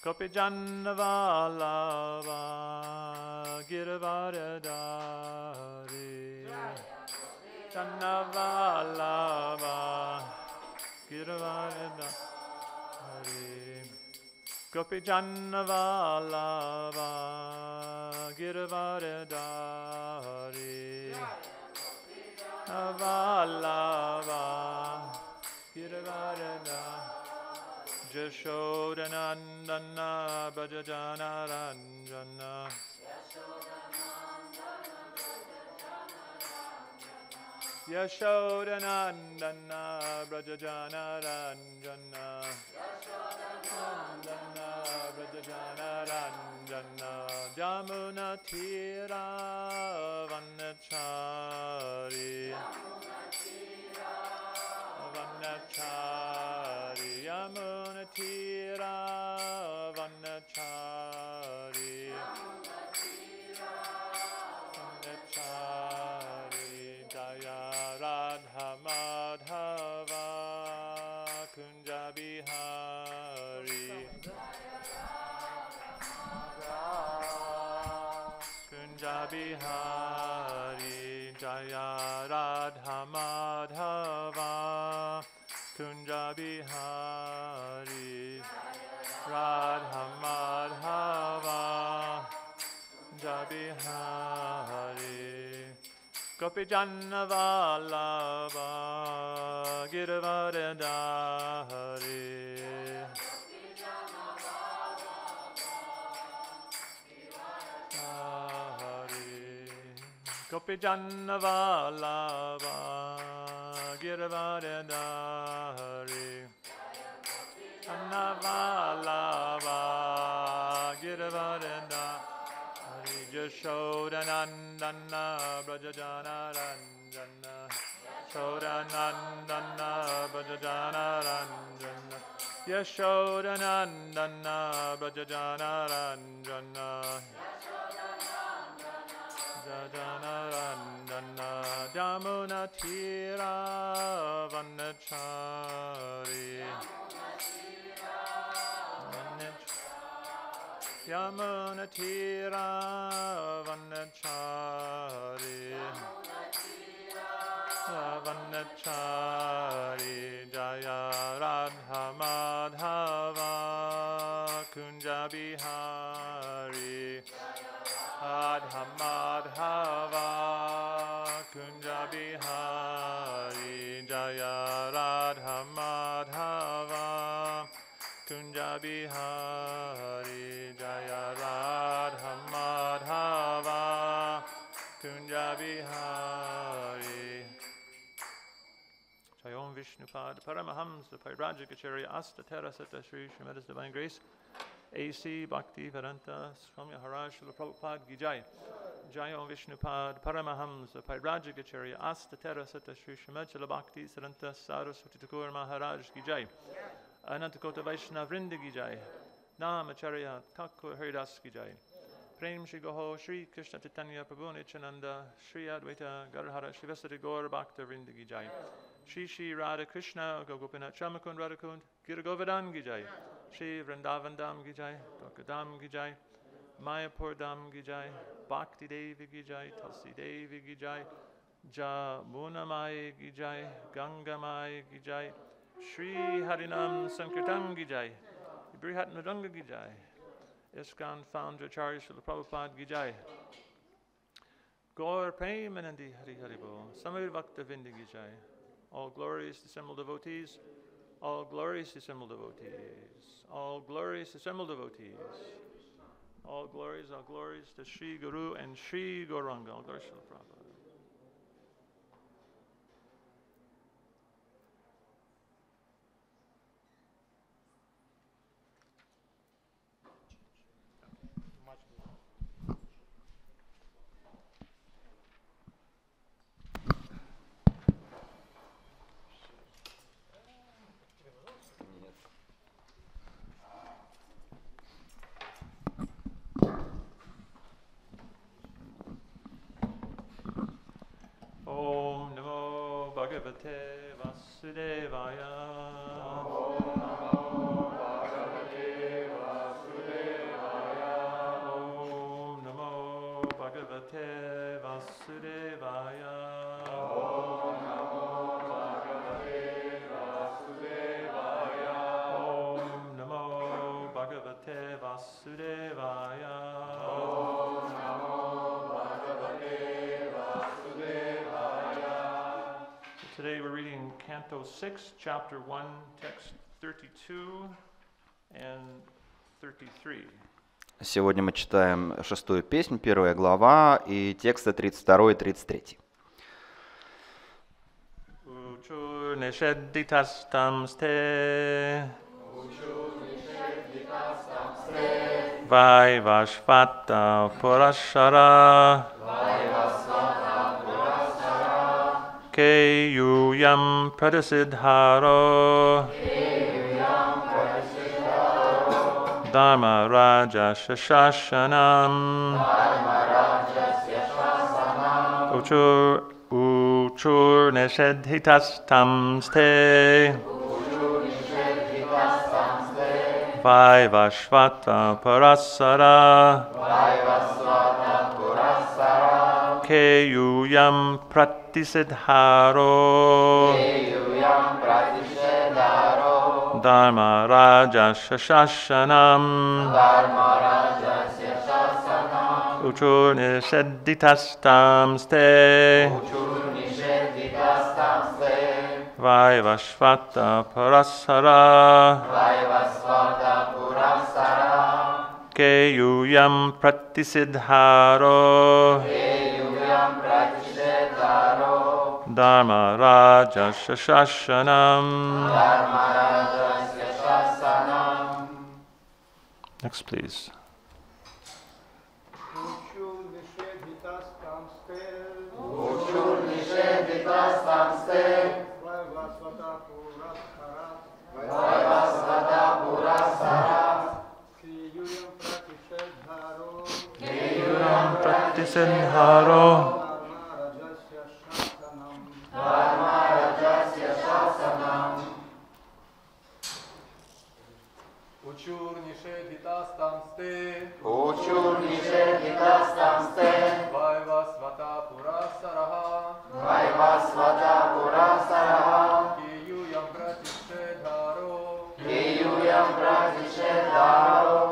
Gopijana Vallabha Girivardhari Jana Vallabha Girivardhari Gopijana Vallabha Girivardhari Vallabha Girivardhari Jashodanandana Brajajana Ranjana Yashodanandana Brajajana Ranjana Nandana Brajajana Ranjana Jamuna Tira Vanachari Vanachari Yamuna Tira Vanachari Vanachari Jaya Radha Madhava Kunja Bihari Kunja Bihari Jaya Radha Madhava Kunja Bihari Radha Madhava Kunja Bihari Gopijana Vallabha Girivardhari Gopijana Vallabha Girivardhari Jana Vallabha Girivardhari Jashodanandana Brajajana Ranjana Shodanandana Brajajana Ranjana Yashodanandana Brajajana Ranjana Jajanarandana Jamuna Tira Vanachari Yamuna Tira Vanachari Vanachari Jaya Radha Madhava Kunja Bihari Radha Madhava Kunja Bihari Jaya Radha Madhava Kunja Bihari Jaya Radha Madhava Kunja Bihari Jayom Vishnupad Paramahamsa Pairajagacharya Asta Terasata Shri Srimada's Divine Grace A.C. Bhakti Vedanta Swami Maharaj Srila Prabhupada Ki Jai. Jai Om Vishnupad Paramahamsa Pairajagacharya Asta Terasata Shri Srimad Srila Bhakti Vedanta Saraswati Thakur Maharaj Ki Jai. Anantakota Vaishnava Vrinda Ki Jai. Namacharya Thakur Haridas Ki Jai. Prem Shri Goho Shri Krishna Chaitanya Prabhu Nityananda Shri Advaita Gadadhara Shri Vasari Gaur Bhakta Vrinda Ki Jai. Shri Shri Radha Krishna Gopinath Chamakund Radhakund Gira Govardhan Ki Jai. Shri Vrindavan Dham Ki Jai, Dwarka Dham Ki Jai, Mayapur Dham Ki Jai, Bhakti Devi Ki Jai, Tulsi Devi Ki Jai, Jamuna Mai Ki Jai, Ganga Mai Ki Jai, Shri Harinam Sankirtan Ki Jai, Brihat Madanga Ki Jai, ISKCON Founder Acharya Srila Prabhupada Ki Jai, Gaur Premanandi Hari Haribo, Samir Bhakta Vindi Ki Jai, all glorious dissembled devotees, all glorious assembled devotees, all glorious assembled devotees, all glories to Sri Guru and Sri Gauranga, all glories to Srila Prabhupada. Om Namo Bhagavate Vasudevaya. Om Namo Bhagavate Vasudevaya. Canto 6, Chapter 1, Text 32 and 33. Сегодня мы читаем 6-ю песнь, 1 глава, и тексты 32 и 33. Vaivashvata Purashara Keyuyam Pratisidharo Dharma Raja Shashanam Uchur Nishedhitastam Ste Vaivashvata Parasara Keyuyam Pratisidharo Dharma Raja Shashanam Uchur Nishedhitastam Ste Vaivashvata Parasara Keyuyam Pratisidharo Dharma Raja Shashanam. Next, please. Pratisidharo Uchur nishedhitastam ste Vaivasvata purasaraha Keyuyam pratishedharo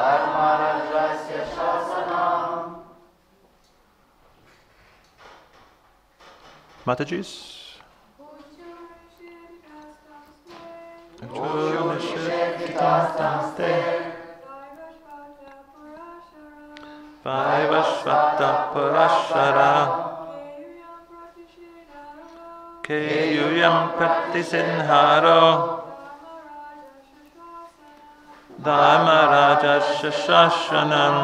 Dharma rajasya shasanam Mataji's. Vaivashvata Purashara Keyuyam Pratisidharo Dharma Raja Shashanam.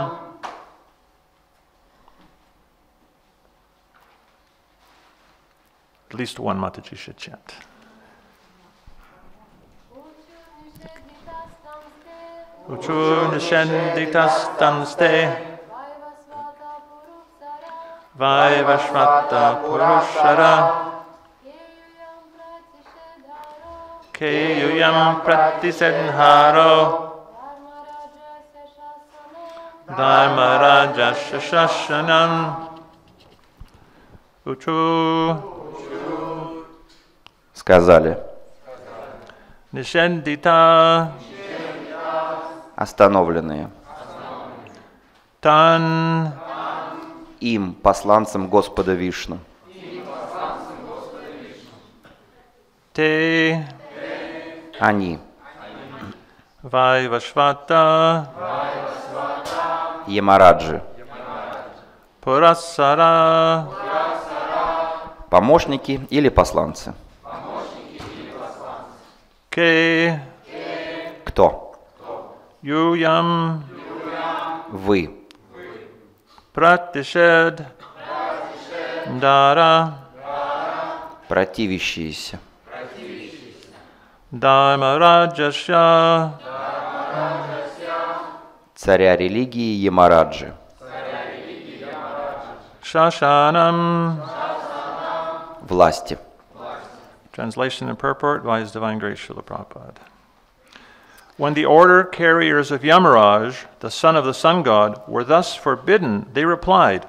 At least one Mataji should chant. Uchur Nishenditastam Ste Vaivashvata Purushara Keyuyam Pratisidharo Dharma Raja Shashanam. Uchur Сказали. Nishendita Остановленные. Тан Им, посланцам Господа Вишну. Те Они. Vaivashvata Ямараджи. Purasara Помощники или посланцы. Ke Кто? Yuyam Вы. Pratishad Dara Противящиеся. Dharma Rajasya Царя религии Ямараджи. Shashanam. Власти. Translation and purport by His Divine Grace Šrila Prabhupada. When the order carriers of Yamaraj, the son of the sun god, were thus forbidden, they replied,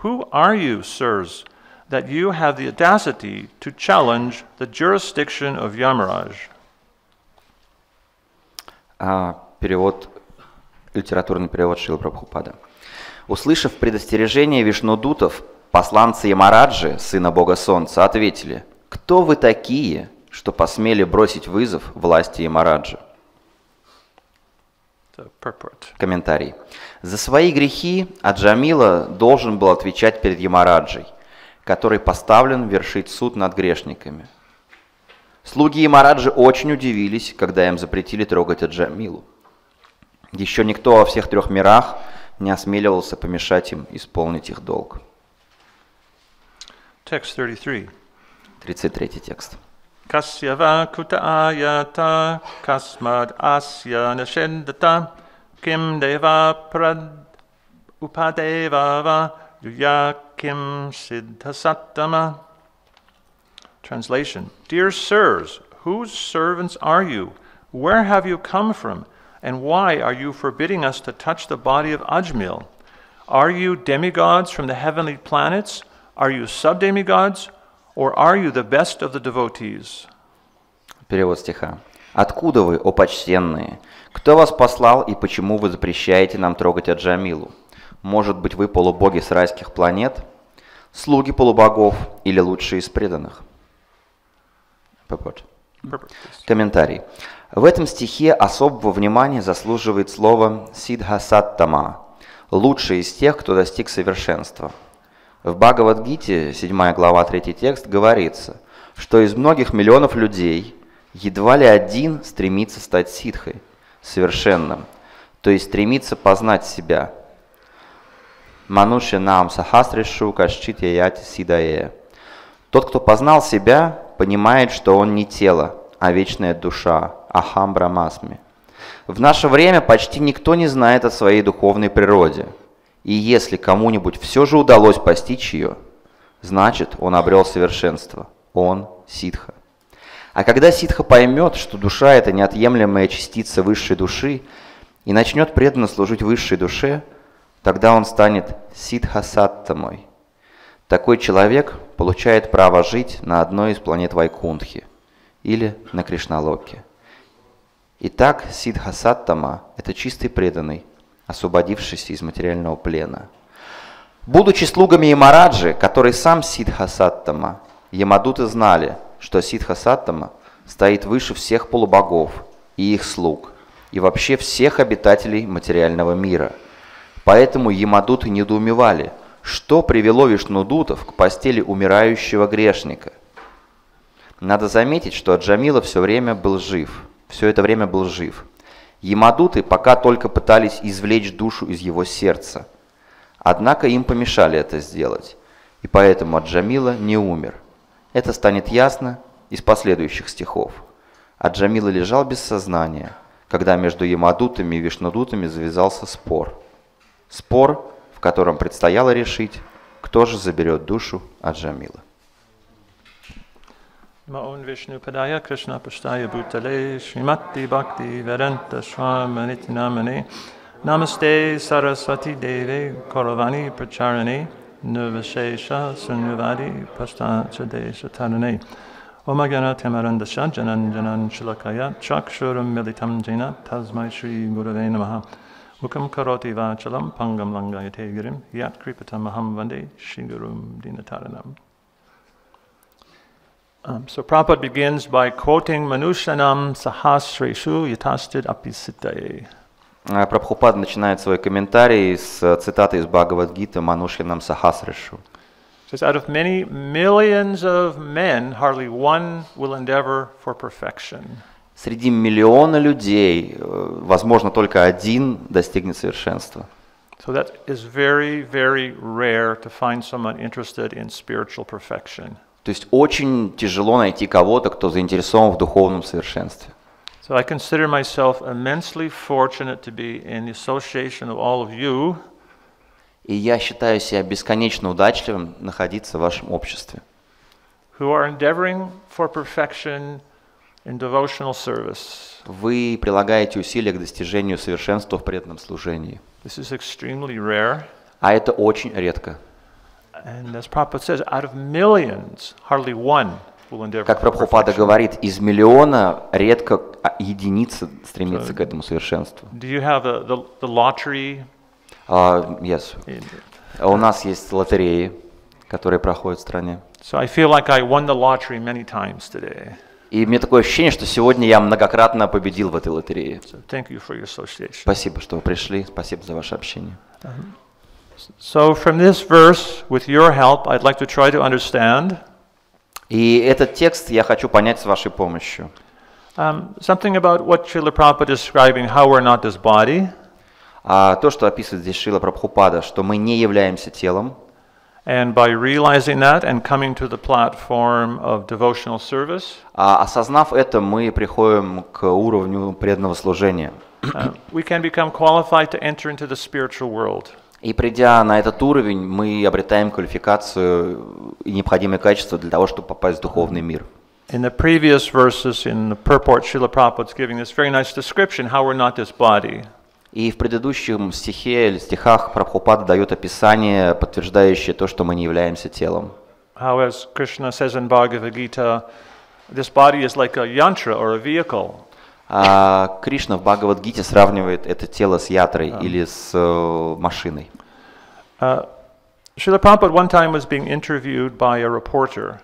"Who are you, sirs, that you have the audacity to challenge the jurisdiction of Yamaraj?" Литературный перевод Шрилы Прабхупады. Услышав предостережение вишнудутов Посланцы Ямараджи, сына бога солнца, ответили: «Кто вы такие, что посмели бросить вызов власти Ямараджи?» Комментарий. За свои грехи Аджамила должен был отвечать перед Ямараджей, который поставлен вершить суд над грешниками. Слуги Ямараджи очень удивились, когда им запретили трогать Аджамилу. Еще никто во всех 3 мирах не осмеливался помешать им исполнить их долг. Text 33. 33 текст. Kasyava kuta ayata kasmad asya nashindata kim deva prad upadevava yuya kim siddhasattama. Translation. Dear sirs, whose servants are you? Where have you come from? And why are you forbidding us to touch the body of Ajmil? Are you demigods from the heavenly planets? Are you sub-demigods? Or are you the best of the devotees? Перевод стиха. «Откуда вы, о почтенные? Кто вас послал и почему вы запрещаете нам трогать Аджамилу? Может быть, вы полубоги с райских планет? Слуги полубогов или лучшие из преданных?» Комментарий. В этом стихе особого внимания заслуживает слово «сиддхасаттама» – «лучший из тех, кто достиг совершенства». В Бхагавад-гите, 7 глава, 3 текст, говорится, что из многих миллионов людей едва ли один стремится стать сиддхой, совершенным, то есть стремится познать себя. Манушья нам сахасришу кашчит яяти сидае. Тот, кто познал себя, понимает, что он не тело, а вечная душа, ахам брамасми. В наше время почти никто не знает о своей духовной природе. И если кому-нибудь все же удалось постичь ее, значит, он обрел совершенство. Он сиддха. А когда сиддха поймет, что душа – это неотъемлемая частица высшей души, и начнет преданно служить высшей душе, тогда он станет сиддхасаттамой. Такой человек получает право жить на одной из планет Вайкунтхи или на Кришналоке. Итак, сиддхасаттама – это чистый преданный, освободившийся из материального плена. Будучи слугами Ямараджи, который сам сиддхасаттама, ямадуты знали, что сиддхасаттама стоит выше всех полубогов и их слуг, и вообще всех обитателей материального мира. Поэтому ямадуты недоумевали, что привело вишнудутов к постели умирающего грешника. Надо заметить, что Аджамила все это время был жив. Ямадуты пока только пытались извлечь душу из его сердца. Однако им помешали это сделать, и поэтому Аджамила не умер. Это станет ясно из последующих стихов. Аджамила лежал без сознания, когда между ямадутами и вишнудутами завязался спор. Спор, в котором предстояло решить, кто же заберет душу Аджамилы. Maon Vishnu Padaya Krishna Pashtaya Bhutale Srimati Bhakti Vedanta Swamiti Namane Namaste Saraswati Deve Kauravani Pracharane Nirvashesha Sunyavadi Pastachadesha Tarane Omagana Tamarandasha Janan Janan Shilakaya Chakshuram Militam Jena Tasmai Shri Gurave Namaha Mukam Karoti Vachalam Pangam Langayate Girim Yat Kripatam Maham Vande Shigurum Dinataranam. So Prabhupada begins by quoting Manushanam Sahasreshu Yatastid Apisitaye. Прабхупада начинает свой комментарий с цитаты из Бхагавад-гиты Манушьянам Сахасрешу. Says, out of many millions of men, hardly one will endeavor for perfection. Среди миллиона людей, возможно, только один достигнет совершенства. So that is very, very rare to find someone interested in spiritual perfection. То есть очень тяжело найти кого-то, кто заинтересован в духовном совершенстве. So I consider myself immensely fortunate to be in the association of all of you. И я считаю себя бесконечно удачливым находиться в вашем обществе. Who are endeavoring for perfection in devotional service. Вы прилагаете усилия к достижению совершенства в преданном служении. This is extremely rare. А это очень редко. And as Prabhupada says, out of millions, hardly one will endeavor. Как Прабхупада говорит, из миллиона редко единица стремится к этому совершенству. Do you have the lottery? Yes. У нас есть лотереи, которые проходят в стране. So I feel like I won the lottery many times today. И мне такое ощущение, что сегодня я многократно победил в этой лотерее. So thank you for your association. Спасибо, что вы пришли, спасибо за ваше общение. So from this verse, with your help, I'd like to try to understand И этот текст я хочу понять с вашей помощью. something about what Srila Prabhupada is describing, how we're not this body. То, что описывает здесь Шрила Прабхупада, что мы не являемся телом, And by realizing that and coming to the platform of devotional service, осознав это, мы приходим к уровню преданного служения. we can become qualified to enter into the spiritual world. И придя на этот уровень, мы обретаем квалификацию и необходимые качества для того, чтобы попасть в духовный мир. In the previous verses in the purport, Srila Prabhupada is giving this very nice description how we're not this body. И в предыдущем стихе или стихах Прабхупада дает описание, подтверждающее то, что мы не являемся телом. How, as Krishna says in Bhagavad Gita, this body is like a yantra or a vehicle. Кришна в Бхагавад-гите сравнивает это тело с ятрой или с машиной. Srila Prabhupada one time was being interviewed by a reporter.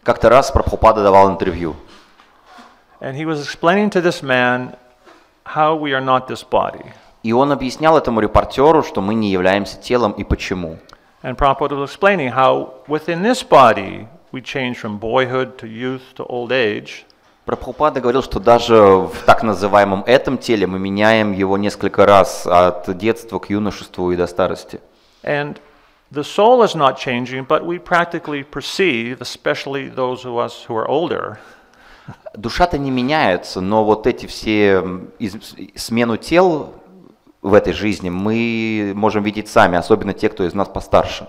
Как-то раз Прабхупада давал интервью. And he was explaining to this man how we are not this body. И он объяснял этому репортеру, что мы не являемся телом и почему. And Prabhupada was explaining how within this body we change from boyhood to youth to old age. Прабхупада говорил, что даже в так называемом этом теле мы меняем его несколько раз от детства к юношеству и до старости. And the soul is not changing, but we practically perceive, especially those of us who are older, Душа-то не меняется, но вот эти все смену тел в этой жизни мы можем видеть сами, особенно те, кто из нас постарше.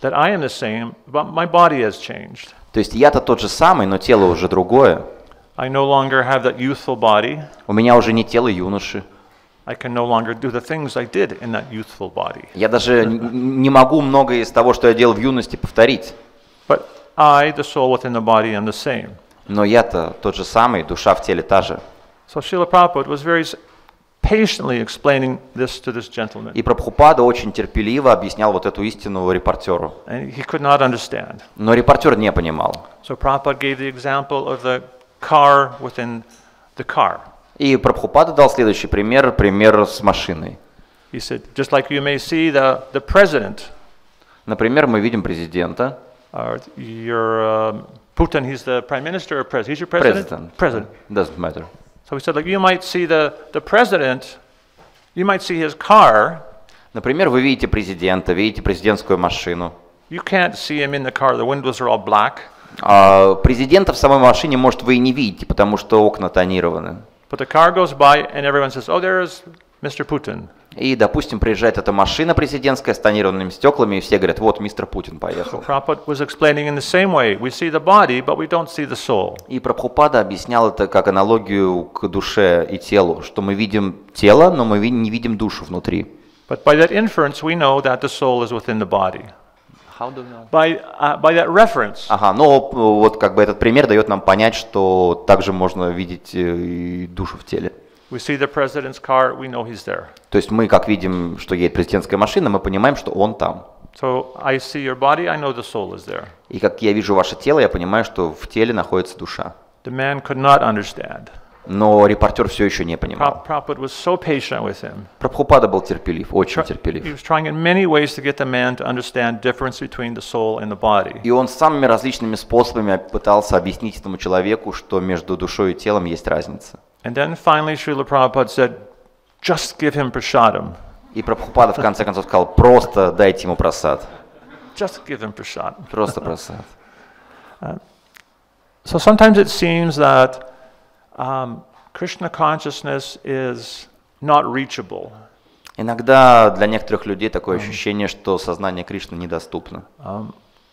that I am the same, but my body has changed. То есть я-то тот же самый, но тело уже другое. I no longer have that youthful body. У меня уже не тело юноши. I can no longer do the things I did in that youthful body. Я даже не могу многое из того, что я делал в юности, повторить. But I, the soul within the body, am the same. Но я-то тот же самый, душа в теле та же. So Srila Prabhupada was very patiently explaining this to this gentleman. И Прабхупада очень терпеливо объяснял вот эту истину репортеру. And he could not understand. Но репортер не понимал. So Prabhupada gave the example of the car within the car. И Прабхупада дал следующий пример, пример с машиной. He said, just like you may see the president, Например, мы видим президента. or your Putin, he's the prime minister or president? He's your president? President. Doesn't matter. So he said, like you might see the president, you might see his car. Например, вы видите президента, видите президентскую машину. You can't see him in the car. The windows are all black. Президента в самой машине, может, вы и не видите, потому что окна тонированы. But the car goes by and everyone says, oh, there's Mr. Putin. И, допустим, приезжает эта машина президентская с тонированными стеклами, и все говорят, вот, мистер Путин поехал. Prabhupada was explaining in the same way. We see the body, but we don't see the soul. И Прабхупада объяснял это как аналогию к душе и телу, что мы видим тело, но мы не видим душу внутри. But by that inference, we know that the soul is within the body. How do you know? By that reference. Ага, но вот как бы этот пример дает нам понять, что также можно видеть и душу в теле. We see the president's car, we know he's there. То есть мы, как видим, что едет президентская машина, мы понимаем, что он там. So I see your body, I know the soul is there. И как я вижу ваше тело, я понимаю, что в теле находится душа. The man could not understand. Но репортер все еще не понимал. Prabhupada was so patient with him. Прабхупада был терпелив, очень He терпелив. was trying in many ways to get the man to understand difference between the soul and the body. И он самыми различными способами пытался объяснить этому человеку, что между душой и телом есть разница. And then finally Srila Prabhupada said, just give him prasadam. И Прабхупада в конце концов сказал, просто дайте ему просад. Just give him prasadam. Просто просад. So sometimes it seems that Krishna consciousness is not reachable. Иногда для некоторых людей такое ощущение, что сознание Кришны недоступно.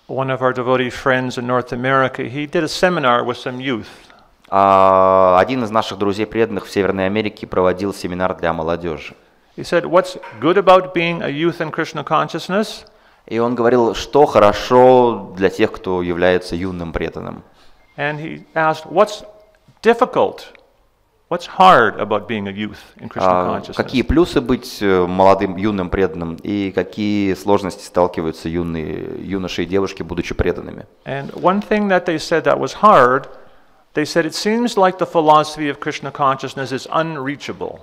One of our devotee friends in North America, he did a seminar with some youth. Один из наших друзей преданных в Северной Америке проводил семинар для молодежи. He said, what's good about being a youth in Krishna consciousness? И он говорил, что хорошо для тех, кто является юным преданным. And he asked, what's difficult what's hard about being a youth in Krishna consciousness? Какие плюсы быть молодым, юным преданным, и какие сложности сталкиваются юноши и девушки, будучи преданными? And one thing that they said that was hard, they said it seems like the philosophy of Krishna consciousness is unreachable.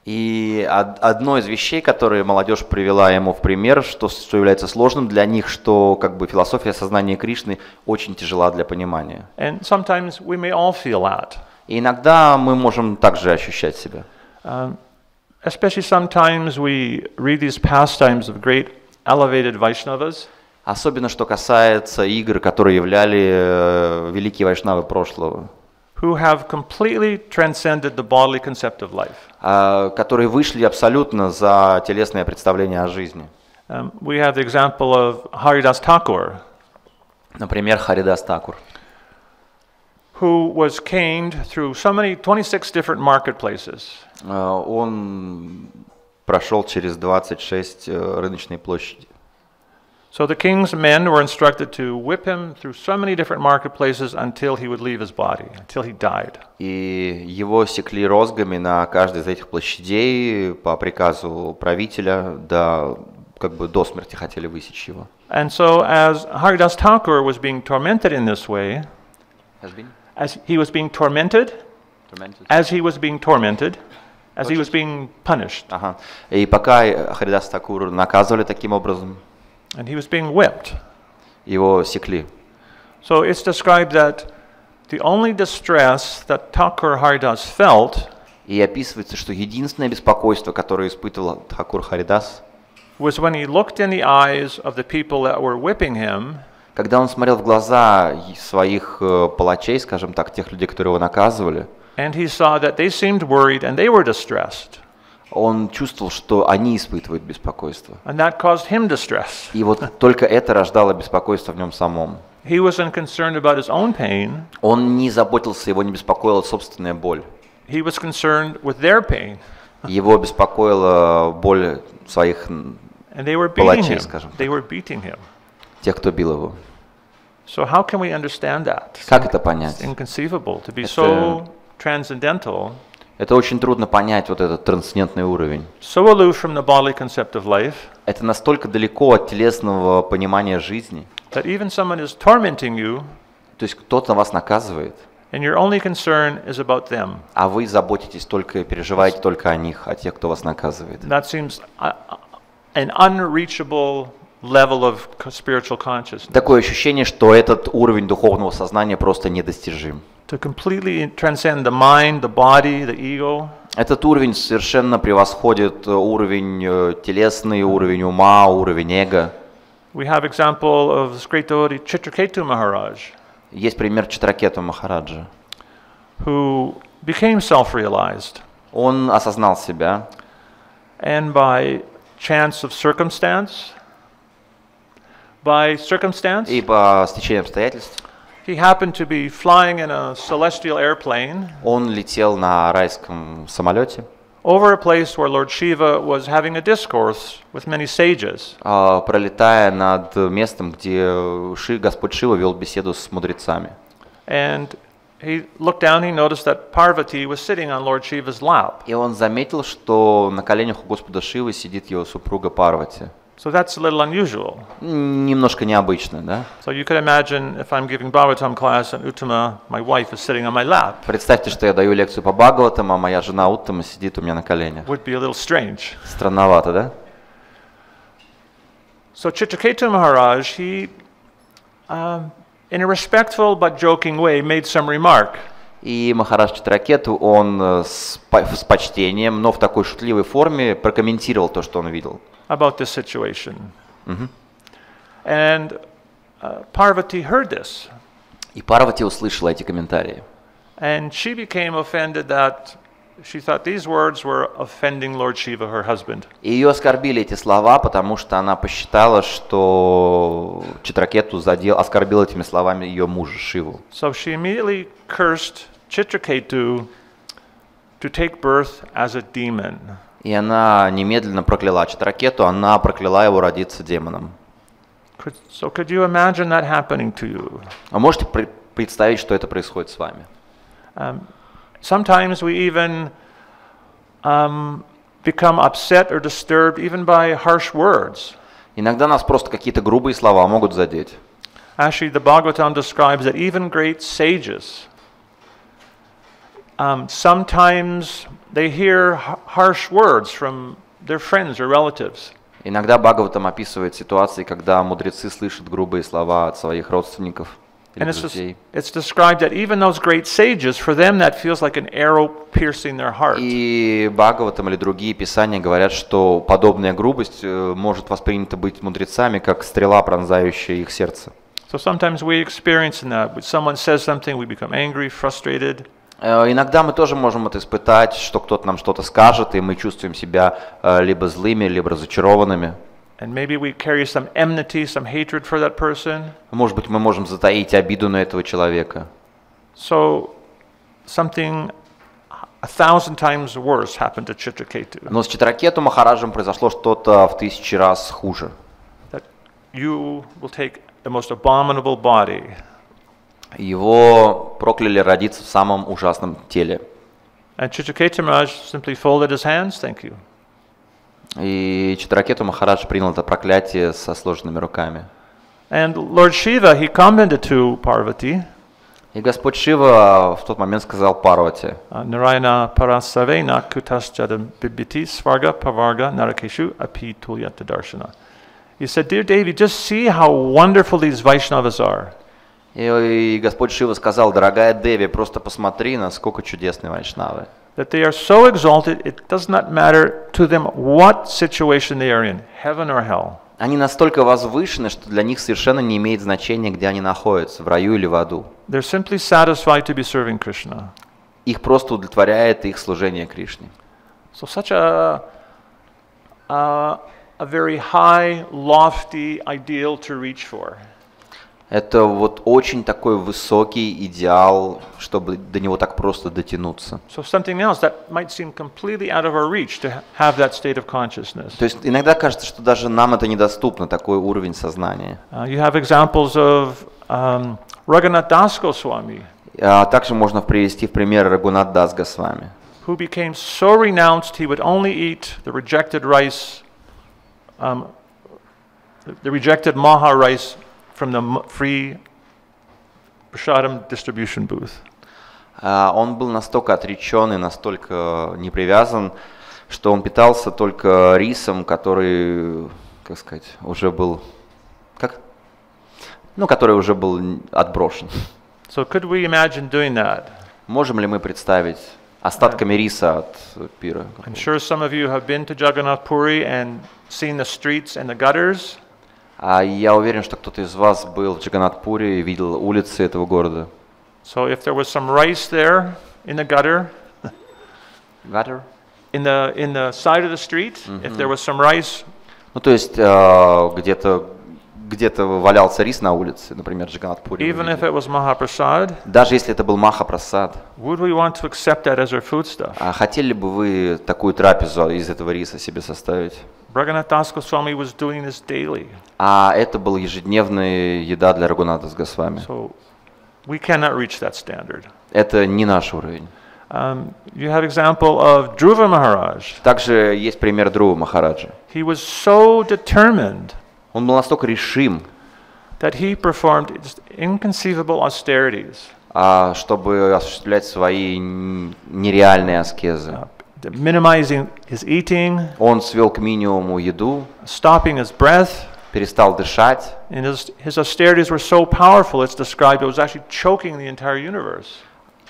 И одно из вещей, которые молодежь привела ему в пример, что является сложным для них, что как бы философия сознания Кришны очень тяжела для понимания. And sometimes we may all feel that. И иногда мы можем также ощущать себя. Especially sometimes we read these pastimes of great elevated Vaishnavas. Особенно, что касается игр, которые являли великие вайшнавы прошлого. Who have completely transcended the bodily concept of life. Которые вышли абсолютно за телесное представление о жизни. We have the example of Haridas Thakur, Например, Харидас Такур, who was caned through 26 different marketplaces. Он прошел через 26 рыночные площади. So the king's men were instructed to whip him through so many different marketplaces until he would leave his body, until he died. И его секли розгами на каждой из этих площадей по приказу правителя, до смерти хотели высечь его. And so as Haridas Thakur was being tormented in this way, as he was being tormented, as he was being tormented, as he was being punished. И пока Харидас Такур наказывали таким образом, and he was being whipped. Его секли. So it's described that the only distress that Thakur Haridas felt И описывается, что единственное беспокойство, которое испытывал Тхакур Харидас, was when he looked in the eyes of the people that were whipping him, когда он смотрел в глаза своих палачей, скажем так, тех людей, которые его наказывали, and he saw that they seemed worried and they were distressed. Он чувствовал, что они испытывают беспокойство. And that caused him distress. И вот только это рождало беспокойство в нем самом. He wasn't concerned about his own pain. Он не заботился, его не беспокоила собственная боль. He was concerned with their pain. Его беспокоила боль своих палачей, скажем так. They were beating him. Тех, кто бил его. So how can we understand that? Как это понять? It's inconceivable to be so transcendental. Это очень трудно понять, вот этот трансцендентный уровень. So aloof from the bodily concept of life. Это настолько далеко от телесного понимания жизни. That even someone is tormenting you. То есть кто-то вас наказывает. And your only concern is about them. А вы заботитесь только, переживаете только о них, о тех, кто вас наказывает. That seems an unreachable level of spiritual consciousness. Такое ощущение, что этот уровень духовного сознания просто недостижим. To completely transcend the mind, the body, the ego. Этот уровень совершенно превосходит уровень телесный, уровень ума, уровень эго. We have example of this great devotee Chitraketu Maharaj. Есть пример Читракету Махараджа, who became self-realized. Он осознал себя. And by chance of circumstance, и по стечению обстоятельств, he happened to be flying in a celestial airplane. Он летел на райском самолете. Over a place where Lord Shiva was having a discourse with many sages. Пролетая над местом, где Господь Шива вел беседу с мудрецами. And he looked down, he noticed that Parvati was sitting on Lord Shiva's lap. И он заметил, что на коленях у Господа Шивы сидит его супруга Парвати. So that's a little unusual. Немножко необычно, да? So you could imagine if I'm giving Bhagavatam class and Uttama, my wife, is sitting on my lap. Представьте, что я даю лекцию по Бхагаватам, а моя жена Уттама сидит у меня на коленях. Would be a little strange. Странновато, да? So Chitraketu Maharaj, he, in a respectful but joking way, made some remark. И Махарадж Читракету, он с почтением, но в такой шутливой форме прокомментировал то, что он видел. About this situation. And Parvati heard this. И Парвати услышала эти комментарии. And she became offended that she thought these words were offending Lord Shiva, her husband. И ее оскорбили эти слова, потому что она посчитала, что Читракету оскорбил этими словами ее мужа Шиву. So she immediately cursed Chitraketu to take birth as a demon. И она немедленно прокляла Читракету, она прокляла его родиться демоном. So could you imagine that happening to you? А можете представить, что это происходит с вами? Sometimes we even become upset or disturbed even by harsh words. Иногда нас просто какие-то грубые слова могут задеть. Actually, the Bhagavatam describes that even great sages, sometimes they hear harsh words from their friends or relatives. Иногда Бхагаватам описывает ситуации, когда мудрецы слышат грубые слова от своих родственников или And друзей. it's described that even those great sages, for them that feels like an arrow piercing their heart. И Бхагаватам или другие писания говорят, что подобная грубость может воспринята быть мудрецами, как стрела, пронзающая их сердце. So sometimes we experience that. When someone says something, we become angry, frustrated. Иногда мы тоже можем это испытать, что кто-то нам что-то скажет, и мы чувствуем себя либо злыми, либо разочарованными. And maybe we carry some enmity, some hatred for that person. Может быть, мы можем затаить обиду на этого человека. So something 1,000 times worse happened to Chitraketu. Но с Читракету Махараджем произошло что-то в 1000 раз хуже. That you will take the most abominable body. Его прокляли родиться в самом ужасном теле. And Chitraketu Maharaj simply folded his hands, thank you. И Читракету Махарадж принял это проклятие со сложенными руками. And Lord Shiva, he commented to Parvati, И Господь Шива в тот момент сказал Парвати: Narayana parasavena kutasjadam bibiti svarga pavarga narakeshu api tulyata darshana. He said, dear Devi, just see how wonderful these Vaishnavas are. И Господь Шива сказал: дорогая Деви, просто посмотри, насколько чудесны вайшнавы. That they are so exalted, it does not matter to them what situation they are in, heaven or hell. Они настолько возвышены, что для них совершенно не имеет значения, где они находятся, в раю или в аду. They're simply satisfied to be serving Krishna. Их просто удовлетворяет их служение Кришне. So such a very high, lofty ideal to reach for. Это вот очень такой высокий идеал, чтобы до него так просто дотянуться. So something else that might seem completely out of our reach to have that state of consciousness. То есть иногда кажется, что даже нам это недоступно, такой уровень сознания. You have examples of Raghunath Das Goswami, Также можно привести в пример Рагунат Дас Госвами, who became so renounced he would only eat the rejected rice, the rejected maha rice from the free prasadam distribution booth. Он был настолько отречен и настолько не привязан, что он питался только рисом, который, как сказать, уже был, который уже был отброшен. So could we imagine doing that? Можем ли мы представить остатками риса от пира? I'm sure some of you have been to Jagannath Puri and seen the streets and the gutters. Я уверен, что кто-то из вас был в Джаганнатхпуре и видел улицы этого города. So if there was some rice there in the gutter, in the side of the street, if there was some rice, Ну, то есть где-то валялся рис на улице, например, в Джаганнатхпуре. even if it was Mahaprasad, Даже если это был Махапрасад, would we want to accept that as our foodstuff? хотели бы вы такую трапезу из этого риса себе составить? Raghunath Das Goswami was doing this daily. Это была ежедневная еда для Рагуната с Госвами. So we cannot reach that standard. Это не наш уровень. You have example of Dhruva Maharaj. Также есть пример Друва Махараджа. He was so determined Он был настолько решим, that he performed just inconceivable austerities, чтобы осуществлять свои нереальные аскезы. minimizing his eating, Он свел к минимуму еду, stopping his breath. перестал дышать. And his austerities were so powerful, it's described it was actually choking the entire universe.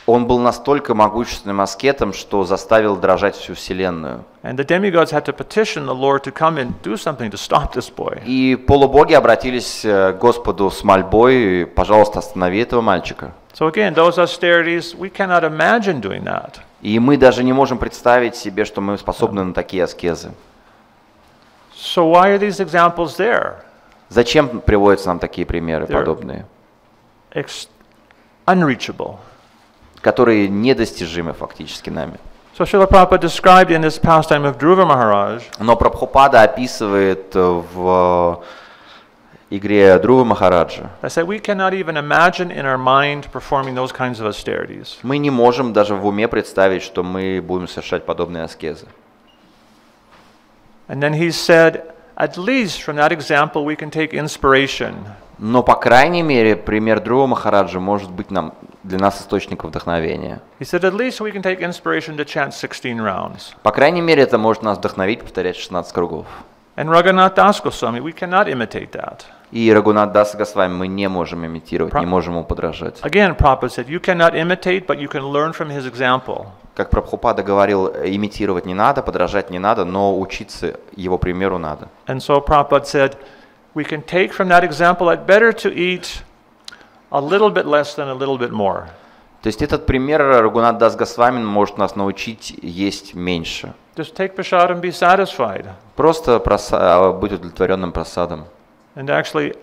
Он был настолько могущественным аскетом, что заставил дрожать всю Вселенную. And the demigods had to petition the Lord to come and do something to stop this boy. И полубоги обратились к Господу с мольбой: пожалуйста, останови этого мальчика. So again, those austerities, we cannot imagine doing that. И мы даже не можем представить себе, что мы способны на такие аскезы. So why are these examples there? Зачем приводятся нам такие примеры подобные, Unreachable. которые недостижимы фактически нами? So Srila Prabhupada described in this pastime of Dhruva Maharaj Но Прабхупада описывает в игре Друва Махараджа. I said we cannot even imagine in our mind performing those kinds of austerities. Мы не можем даже в уме представить, что мы будем совершать подобные аскезы. And then he said, at least from that example we can take inspiration. Но, по крайней мере, пример Друва Махараджа может быть для нас источником вдохновения. He said, at least we can take inspiration to chant 16 rounds. По крайней мере, это может нас вдохновить повторять 16 кругов. And Raghunath Das Goswami, we cannot imitate that. И Рагунат Даса Госвами мы не можем имитировать, не можем ему подражать. Again, Prabhupada said, you cannot imitate, but you can learn from his example. Как Прабхупада говорил, имитировать не надо, подражать не надо, но учиться его примеру надо. And so Prabhupada said, we can take from that example that better to eat a little bit less than a little bit more. То есть этот пример Рагунат Дас Госвами может нас научить есть меньше. Just take prasad and be satisfied. Просто быть удовлетворенным прасадом. And actually,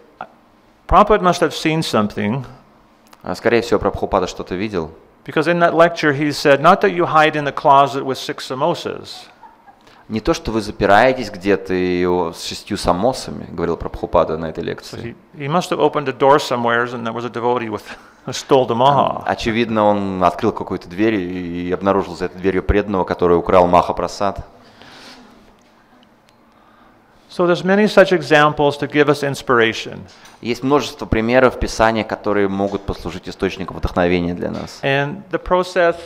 Prabhupada must have seen something. Скорее всего, Прабхупада что-то видел. Because in that lecture he said, not that you hide in the closet with 6 samosas. Не то, что вы запираетесь где-то с 6 самосами, говорил Прабхупада на этой лекции. He must have opened a door somewhere and there was a devotee with who stole the maha. Очевидно, он открыл какую-то дверь и обнаружил за этой дверью преданного, который украл маха-прасад. So there's many such examples to give us inspiration. Есть множество примеров в Писании, которые могут послужить источником вдохновения для нас. And the process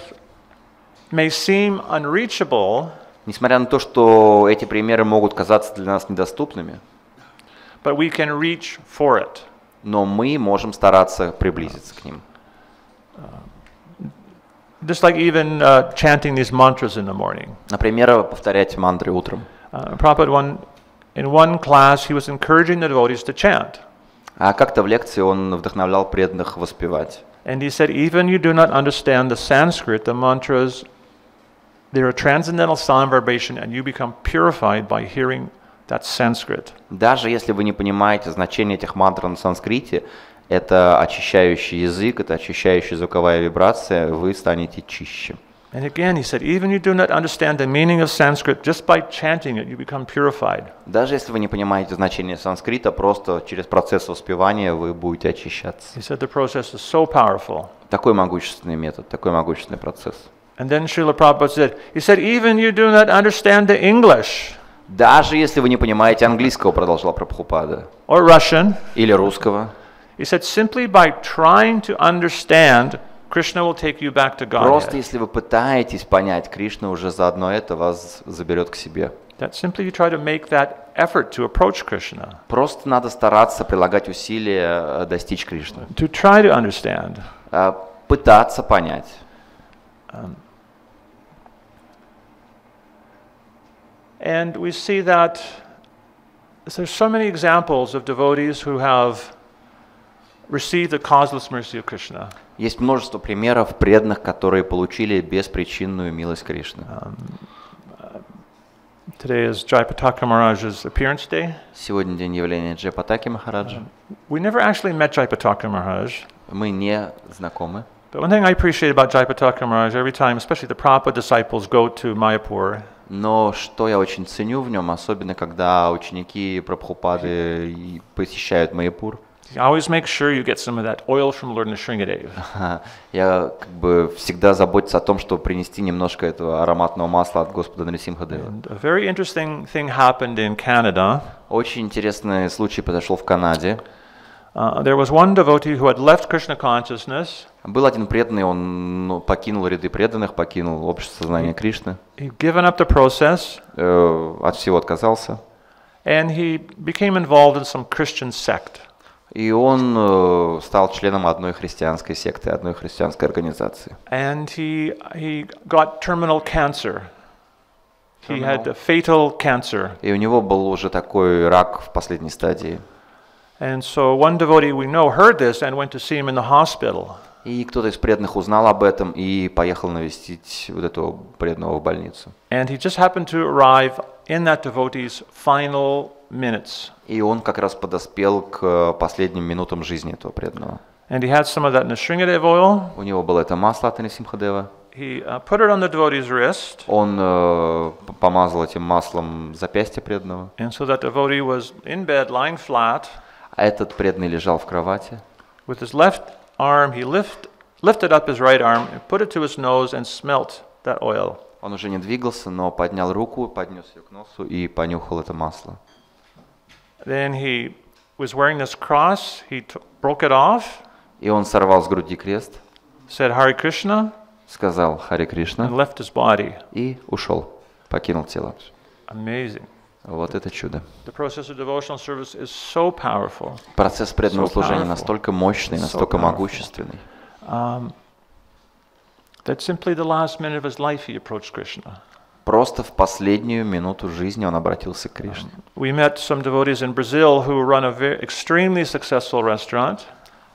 may seem unreachable, Несмотря на то, что эти примеры могут казаться для нас недоступными, but we can reach for it. но мы можем стараться приблизиться к ним. Just like even chanting these mantras in the morning. Например, повторять мантры утром. Prabhupada in one class he was encouraging the devotees to chant. А как-то в лекции он вдохновлял преданных воспевать. And he said, even you do not understand the Sanskrit, the mantras, they're a transcendental sound vibration, and you become purified by hearing that Sanskrit. Даже если вы не понимаете значение этих мантр на санскрите, это очищающий язык, это очищающая звуковая вибрация, вы станете чище. And again, he said, even you do not understand the meaning of Sanskrit, just by chanting it, you become purified. Даже если вы не понимаете значение санскрита, просто через процесс воспевания вы будете очищаться. He said the process is so powerful. Такой могущественный метод, такой могущественный процесс. And then Srila Prabhupada said, he said, even you do not understand the English. Даже если вы не понимаете английского, продолжал Прабхупада, Or Russian. или русского, He said, simply by trying to understand, Krishna will take you back to просто Godhead. если вы пытаетесь понять, Кришна уже заодно это вас заберет к себе. That simply you try to make that effort to approach Krishna, Просто надо стараться прилагать усилия достичь Кришны. to try to understand. Пытаться понять. And we see that there's so many examples of devotees who have received the causeless mercy of Krishna. Есть множество примеров преданных, которые получили беспричинную милость Кришны. Today is Jaipataka Maharaj's appearance day. Сегодня день явления Джайпатаки Махараджа. We never actually met Jaipataka Maharaj. Мы не знакомы. But one thing I appreciate about Jaipataka Maharaj, every time, especially the Prabhupada disciples go to Mayapur, Но что я очень ценю в нем, особенно когда ученики Прабхупады посещают Майяпур, he always makes sure you get some of that oil from Lord Nrsingadev. я как бы всегда заботиться о том, чтобы принести немножко этого ароматного масла от Господа Нрисимхадева. And a very interesting thing happened in Canada. Очень интересный случай произошел в Канаде. There was one devotee who had left Krishna consciousness. Был один преданный, он покинул ряды преданных, покинул общество сознания Кришны, He'd given up the process, от всего отказался, and he became involved in some Christian sect. и он стал членом одной христианской секты, одной христианской организации. And he got terminal cancer. He had a fatal cancer. И у него был уже такой рак в последней стадии. And so one devotee we know heard this and went to see him in the hospital. И кто-то из преданных узнал об этом и поехал навестить вот этого преданного в больницу. And he just happened to arrive in that devotee's final minutes. И он как раз подоспел к последним минутам жизни этого преданного. And he had some of that Nrsingadev oil. У него было это масло от Нрисимхадева. He put it on the devotee's wrist. Он помазал этим маслом запястье преданного. And so that devotee was in bed, lying flat. А этот преданный лежал в кровати. With his left arm, he lifted up his right arm and put it to his nose and smelt that oil. Он уже не двигался, но поднял руку, поднес ее к носу и понюхал это масло. Then he was wearing this cross. He broke it off, И он сорвал с груди крест, said Hare Krishna, сказал Харе and Кришна left his body. и ушел, покинул тело. Amazing. Вот это чудо. The process of devotional service is so powerful. Процесс преданного So служения powerful. настолько мощный, So настолько powerful. могущественный, That simply the last minute of his life he approached Krishna. просто в последнюю минуту жизни он обратился к Кришне. We met some devotees in Brazil who run a very extremely successful restaurant.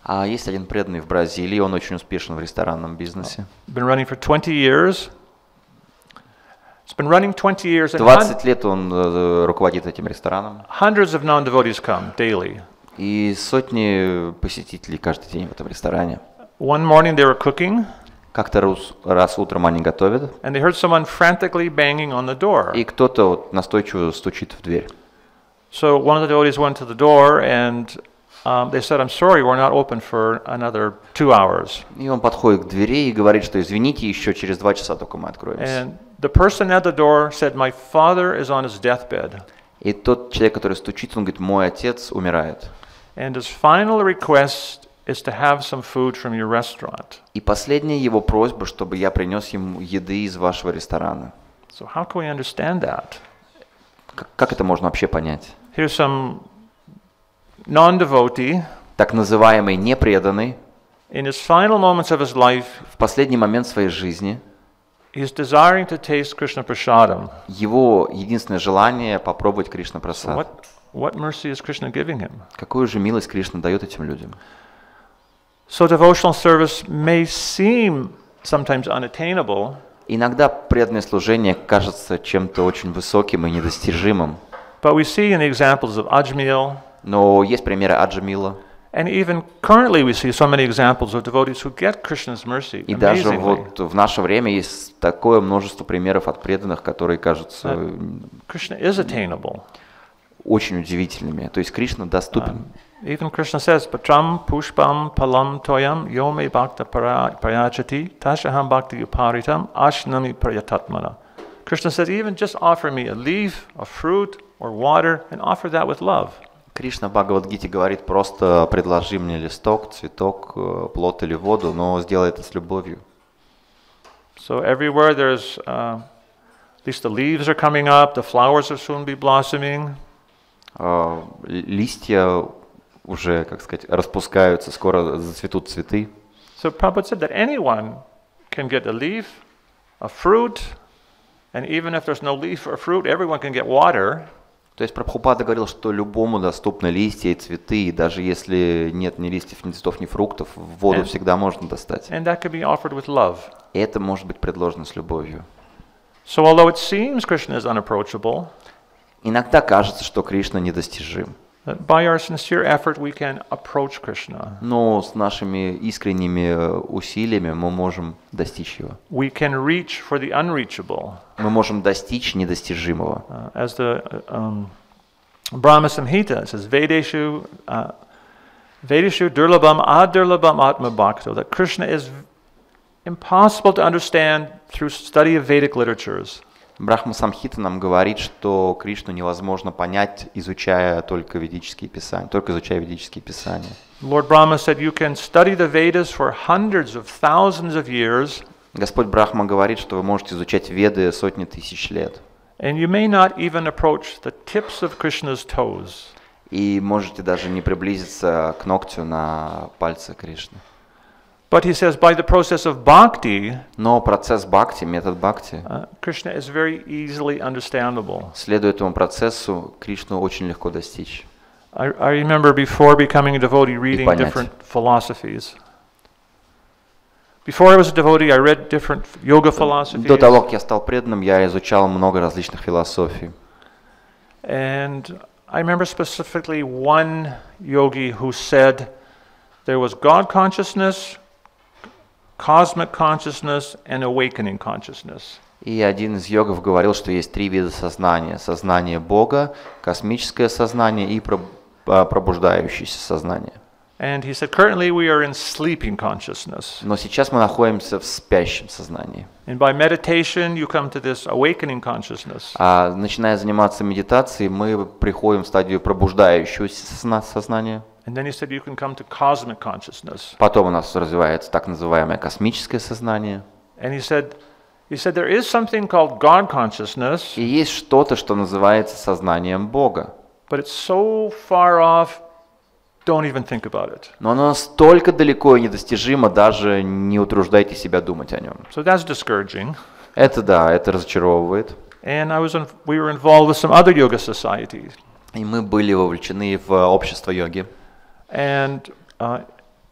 А есть один преданный в Бразилии, он очень успешен в ресторанном бизнесе. Been running for 20 years. It's been running 20 years, and 20 лет он руководит этим рестораном, hundreds of non-devotees come daily. и сотни посетителей каждый день в этом ресторане. One morning they were cooking, Как-то раз утром они готовят, and they heard someone frantically banging on the door. и кто-то вот настойчиво стучит в дверь. So one of the devotees went to the door, and they said, "I'm sorry, we're not open for another 2 hours." И он подходит к двери и говорит, что извините, еще через 2 часа только мы откроемся. And the person at the door said, "My father is on his deathbed, И тот человек, который стучит, он говорит, мой отец умирает. and his final request is to have some food from your restaurant." И последняя его просьба, чтобы я принес ему еды из вашего ресторана. So how can we understand that? Как это можно вообще понять? Here's some non-devotee Так называемый непреданный in his final moments of his life. в последний момент своей жизни, He's desiring to taste Krishna Prasadam. его единственное желание попробовать Кришна So Прасад. what mercy is Krishna giving him? Какую же милость Кришна дает этим людям? So devotional service may seem sometimes unattainable, Иногда преданное служение кажется чем-то очень высоким и недостижимым. but we see in the examples of Ajmil, Но есть примеры Аджамила. and even currently we see so many examples of devotees who get Krishna's mercy И даже amazingly. вот в наше время есть такое множество примеров от преданных, которые кажутся Krishna is attainable. очень удивительными. То есть Кришна доступен. Even Krishna says, "Patram pushpam palam toyam yome bhakta prayachati tashaham bhakti uparitam ashnami prayatatmana." Krishna says, even just offer me a leaf, a fruit, or water, and offer that with love. Кришна в Бхагавад-гите говорит, просто предложи мне листок, цветок, плод или воду, но сделай это с любовью. So everywhere there's, at least the leaves are coming up, the flowers will soon be blossoming. Листья уже, как сказать, распускаются, скоро зацветут цветы. So Prabhupada said that anyone can get a leaf, a fruit, and even if there's no leaf or fruit, everyone can get water. То есть Прабхупада говорил, что любому доступны листья и цветы, и даже если нет ни листьев, ни цветов, ни фруктов, воду всегда можно достать. And that can be offered with love. И это может быть предложено с любовью. So although it seems Krishna is unapproachable, Иногда кажется, что Кришна недостижим. that by our sincere effort we can approach Krishna. Но с нашими искренними усилиями мы можем достичь его. We can reach for the unreachable. Мы можем достичь недостижимого. As the Brahma Samhita says, Vedeshu durlabam adurlabam atma bhakto, that Krishna is impossible to understand through study of Vedic literatures. Брахма Самхита нам говорит, что Кришну невозможно понять, изучая только ведические писания, только изучая ведические писания. Lord Brahma said you can study the Vedas for hundreds of thousands of years, Господь Брахма говорит, что вы можете изучать Веды сотни тысяч лет. and you may not even approach the tips of Krishna's toes. И можете даже не приблизиться к ногтю на пальце Кришны. But he says by the process of bhakti, Но процесс бхакти, метод бхакти, Krishna is very easily understandable. следуя этому процессу, Кришну очень легко достичь. I remember before becoming a devotee reading понять. different philosophies. Before I was a devotee, I read different yoga philosophies. До того, как я стал преданным, я изучал много различных философий. And I remember specifically one yogi who said there was God consciousness, cosmic consciousness, and awakening consciousness. И один из йогов говорил, что есть 3 вида сознания. Сознание Бога, космическое сознание и пробуждающееся сознание. And he said, currently we are in sleeping consciousness. Но сейчас мы находимся в спящем сознании. And by meditation, you come to this awakening consciousness. А начиная заниматься медитацией, мы приходим в стадию пробуждающегося сознания. And then he said, you can come to cosmic consciousness. Потом у нас развивается так называемое космическое сознание. And he said, there is something called God consciousness, И есть что-то, что называется сознанием Бога. but it's so far off, don't even think about it. Но оно настолько далеко и недостижимо, даже не утруждайте себя думать о нем. So that's discouraging. Это да, это разочаровывает. And we were involved with some other yoga societies. И мы были вовлечены в общество йоги. And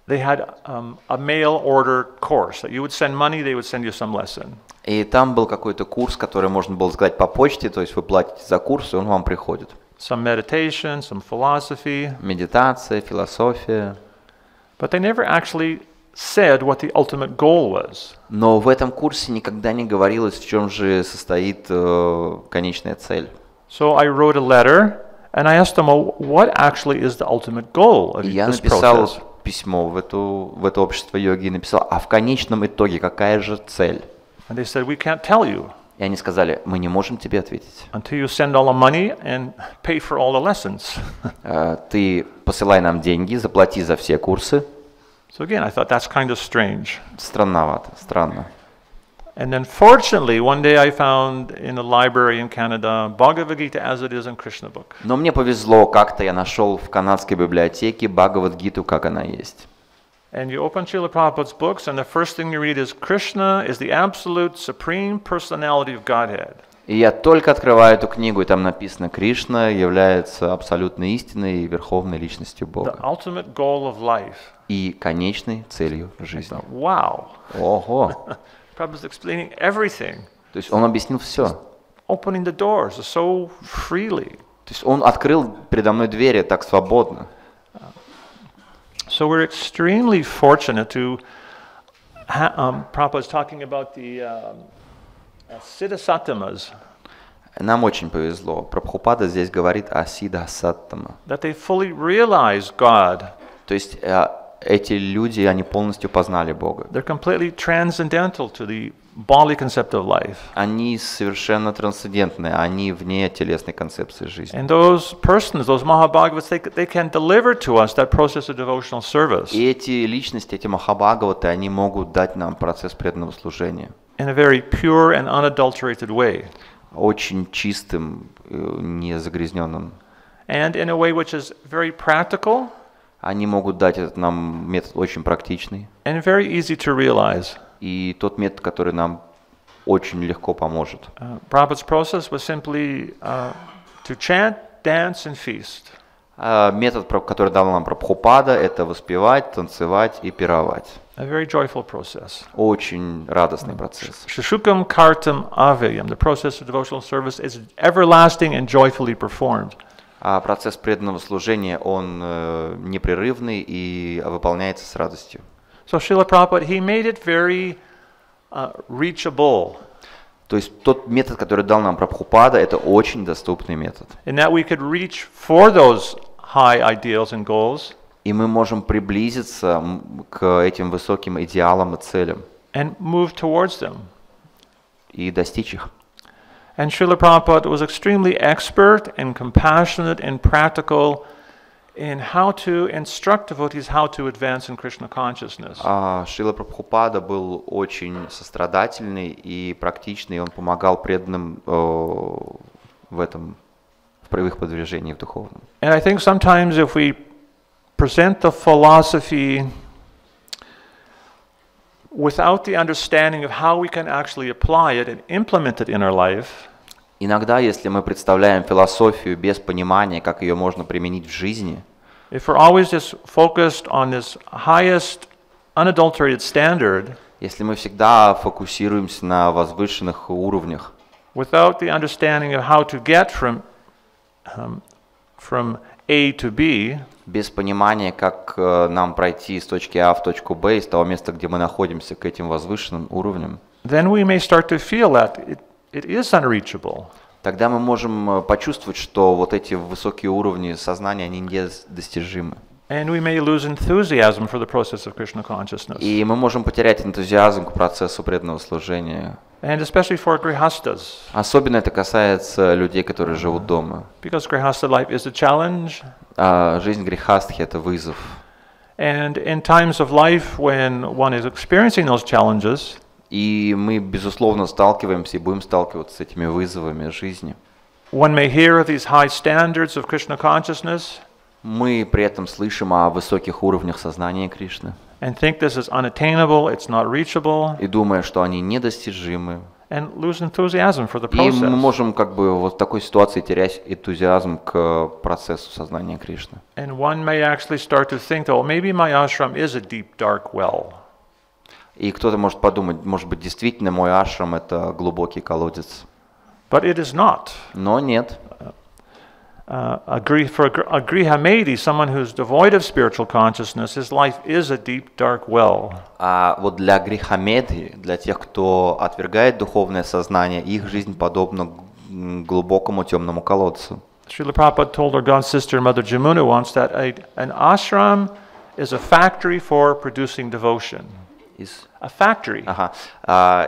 they had a mail order course that you would send money, they would send you some lesson. И там был какой-то курс, который можно было заказать по почте, то есть вы платите за курс, и он вам приходит. Some meditation, some philosophy. Медитация, философия. But they never actually said what the ultimate goal was. Но в этом курсе никогда не говорилось, в чем же состоит конечная цель. So I wrote a letter and I asked them, well, what actually is the ultimate goal of И я this написал process? письмо в это общество йоги и написал, а в конечном итоге какая же цель? And they said, we can't tell you И они сказали, мы не можем тебе ответить. until you send all the money and pay for all the lessons. Ты посылай нам деньги, заплати за все курсы. So again, I thought that's kind of strange. Странновато, странно. And then fortunately, one day I found in a library in Canada, Bhagavad Gita as it is in Krishna book. Но мне повезло, как-то я нашел в канадской библиотеке Бхагавад-гиту, как она есть. And you open Шрилы Прабхупад's books, and the first thing you read is Krishna is the absolute supreme personality of Godhead. И я только открываю эту книгу, и там написано, Кришна является абсолютной истиной и верховной личностью The Бога. ultimate goal of life. И конечной целью жизни. Wow. Ого! Prabhupada's explaining everything. То есть он объяснил все. Opening the doors so freely. То есть он открыл передо мной двери так свободно. So we're extremely fortunate to, Prabhupada is talking about the Siddhasattamas, Нам очень повезло. Прабхупада здесь говорит о Сиддхасаттама. that they fully realize God. То есть эти люди, они полностью познали Бога. They're completely transcendental to the bodily concept of life. Они совершенно трансцендентны, они вне телесной концепции жизни. And those persons, those Mahabhagavats, they can deliver to us that process of devotional service И эти личности, эти махабхагаваты, они могут дать нам процесс преданного служения in a very pure and unadulterated way. очень чистым, не загрязненным. And in a way which is very practical Они могут дать этот нам метод очень практичный. and very easy to realize. И тот метод, который нам очень легко поможет. Prabhupada's process was simply to chant, dance, and feast. Метод, который дал нам Прабхупада, это воспевать, танцевать и пировать. A very joyful process. Очень радостный процесс. Shishukam kartam avayam. The process of devotional service is everlasting and joyfully performed. А процесс преданного служения, он непрерывный и выполняется с радостью. So Srila Prabhupada, he made it very reachable. То есть тот метод, который дал нам Прабхупада, это очень доступный метод. In that we could reach for those high ideals and goals И мы можем приблизиться к этим высоким идеалам и целям and move towards them. и достичь их. And Srila Prabhupada was extremely expert and compassionate and practical in how to instruct devotees how to advance in Krishna consciousness. Шрила Прабхупада был очень сострадательный и практичный, и он помогал преданным в их продвижении в духовном. And I think sometimes if we present the philosophy without the understanding of how we can actually apply it and implement it in our life, Иногда, если мы представляем философию без понимания, как ее можно применить в жизни, if we're always just focused on this highest unadulterated standard, если мы всегда фокусируемся на возвышенных уровнях, without the understanding of how to get from A to B, без понимания, как нам пройти с точки А в точку Б, из того места, где мы находимся, к этим возвышенным уровням, then we may start to feel that it is unreachable. тогда мы можем почувствовать, что вот эти высокие уровни сознания, они недостижимы. And we may lose enthusiasm for the process of Krishna consciousness. И мы можем потерять энтузиазм к процессу преданного служения. And especially for grihastas. Особенно это касается людей, которые живут дома. Because grihasta life is a challenge. Жизнь грехастхи – это вызов. And in times of life when one is experiencing those challenges, И мы, безусловно, сталкиваемся и будем сталкиваться с этими вызовами жизни. one may hear of these high standards of Krishna consciousness Мы при этом слышим о высоких уровнях сознания Кришны and think this is unattainable, it's not reachable, и думая, что они недостижимы. and lose enthusiasm for the И мы process. можем как бы вот в такой ситуации терять энтузиазм к процессу сознания Кришны. And one may actually start to think, oh, maybe my ashram is a deep, dark well. И кто-то может подумать, может быть, действительно мой ашрам – это глубокий колодец. But it is not. Но нет. A grihamedi, someone who's devoid of spiritual consciousness, his life is a deep, dark well. А вот для грехамедхи, для тех, кто отвергает духовное сознание, их жизнь подобна глубокому темному колодцу. Srila Prabhupada told our god sister, Mother Jamuna, once that an ashram is a factory for producing devotion. A factory. Ага.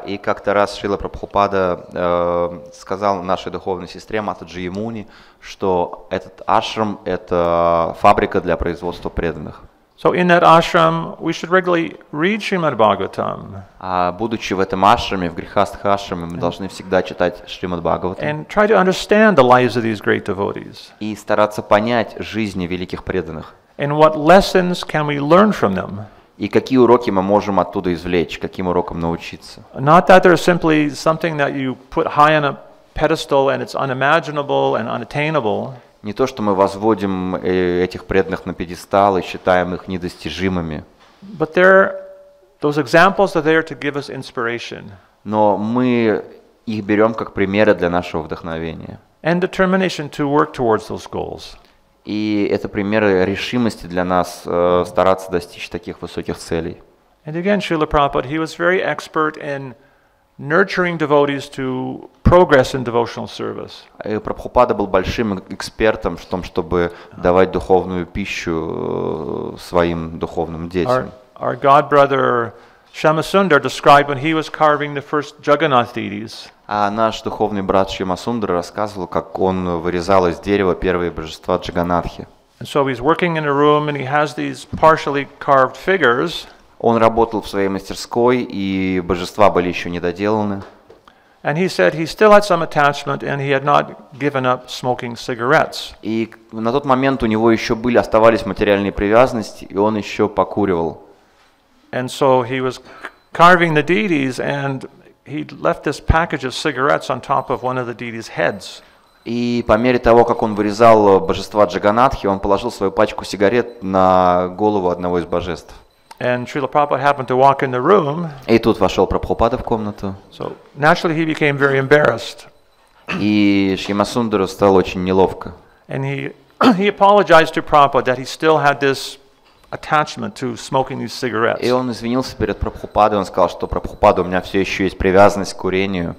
И как-то раз Шрила Прабхупада сказал нашей духовной сестре Матаджи Ямуни, что этот ашрам – это фабрика для производства преданных. So in that ashram, we should regularly read Srimad Bhagavatam. А будучи в этом ашраме, в грехастха ашраме, мы должны всегда читать Шримад Бхагаватам And try to understand the lives of these great devotees. и стараться понять жизни великих преданных. And what lessons can we learn from them? И какие уроки мы можем оттуда извлечь, каким урокам научиться. Not that they're simply something that you put high on a pedestal and it's unimaginable and unattainable. Не то, что мы возводим этих преданных на пьедестал и считаем их недостижимыми, But those examples are there to give us inspiration но мы их берем как примеры для нашего вдохновения. and determination to work towards those goals. И это примеры решимости для нас стараться достичь таких высоких целей. And again, Srila Prabhupada, he was very expert in nurturing devotees to progress in devotional service. И Прабхупада был большим экспертом в том, чтобы давать духовную пищу своим духовным детям. Our god brother Shamasundar described when he was carving the first Jagannath deities. А наш духовный брат Шьямасундара рассказывал, как он вырезал из дерева первые божества Джаганатхи. And so he's working in a room and he has these partially carved figures. Он работал в своей мастерской, и божества были еще не доделаны. And he said he still had some attachment and he had not given up smoking cigarettes. И на тот момент у него еще оставались материальные привязанности, и он еще покуривал. And so he was carving the deities and he left this package of cigarettes on top of one of the deities' heads. И по мере того, как он вырезал божества Джаганатхи, он положил свою пачку сигарет на голову одного из божеств. And Srila Prabhupada happened to walk in the room. И тут вошел Прабхупада в комнату. So naturally he became very embarrassed. И Шьямасундару стало очень неловко. And he apologized to Prabhupada that he still had this attachment to smoking these cigarettes. И он извинился перед Прабхупадой, он сказал, что Прабхупада, у меня все еще есть привязанность к курению.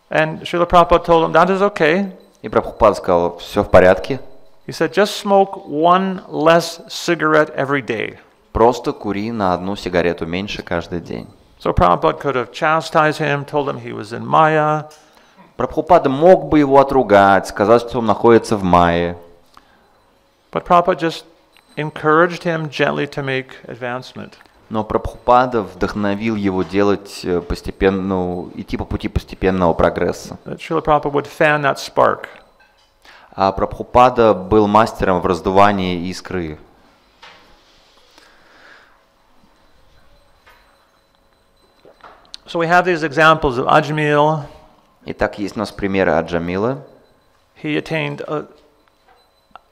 And Srila Prabhupada told him, that is okay. И Прабхупада сказал, все в порядке. He said, just smoke one less cigarette every day. Просто кури на одну сигарету меньше каждый день. So Prabhupada could have chastised him, told him he was in Maya. Прабхупада мог бы его отругать, сказать, что он находится в майе. But Prabhupada just encouraged him gently to make advancement. Но Прабхупада вдохновил его делать постепенно, идти по пути постепенного прогресса. That Srila Prabhupada would fan that spark. А Прабхупада был мастером в раздувании искры. So we have these examples of Ajmil. Итак, есть у нас примеры Аджамила. He attained a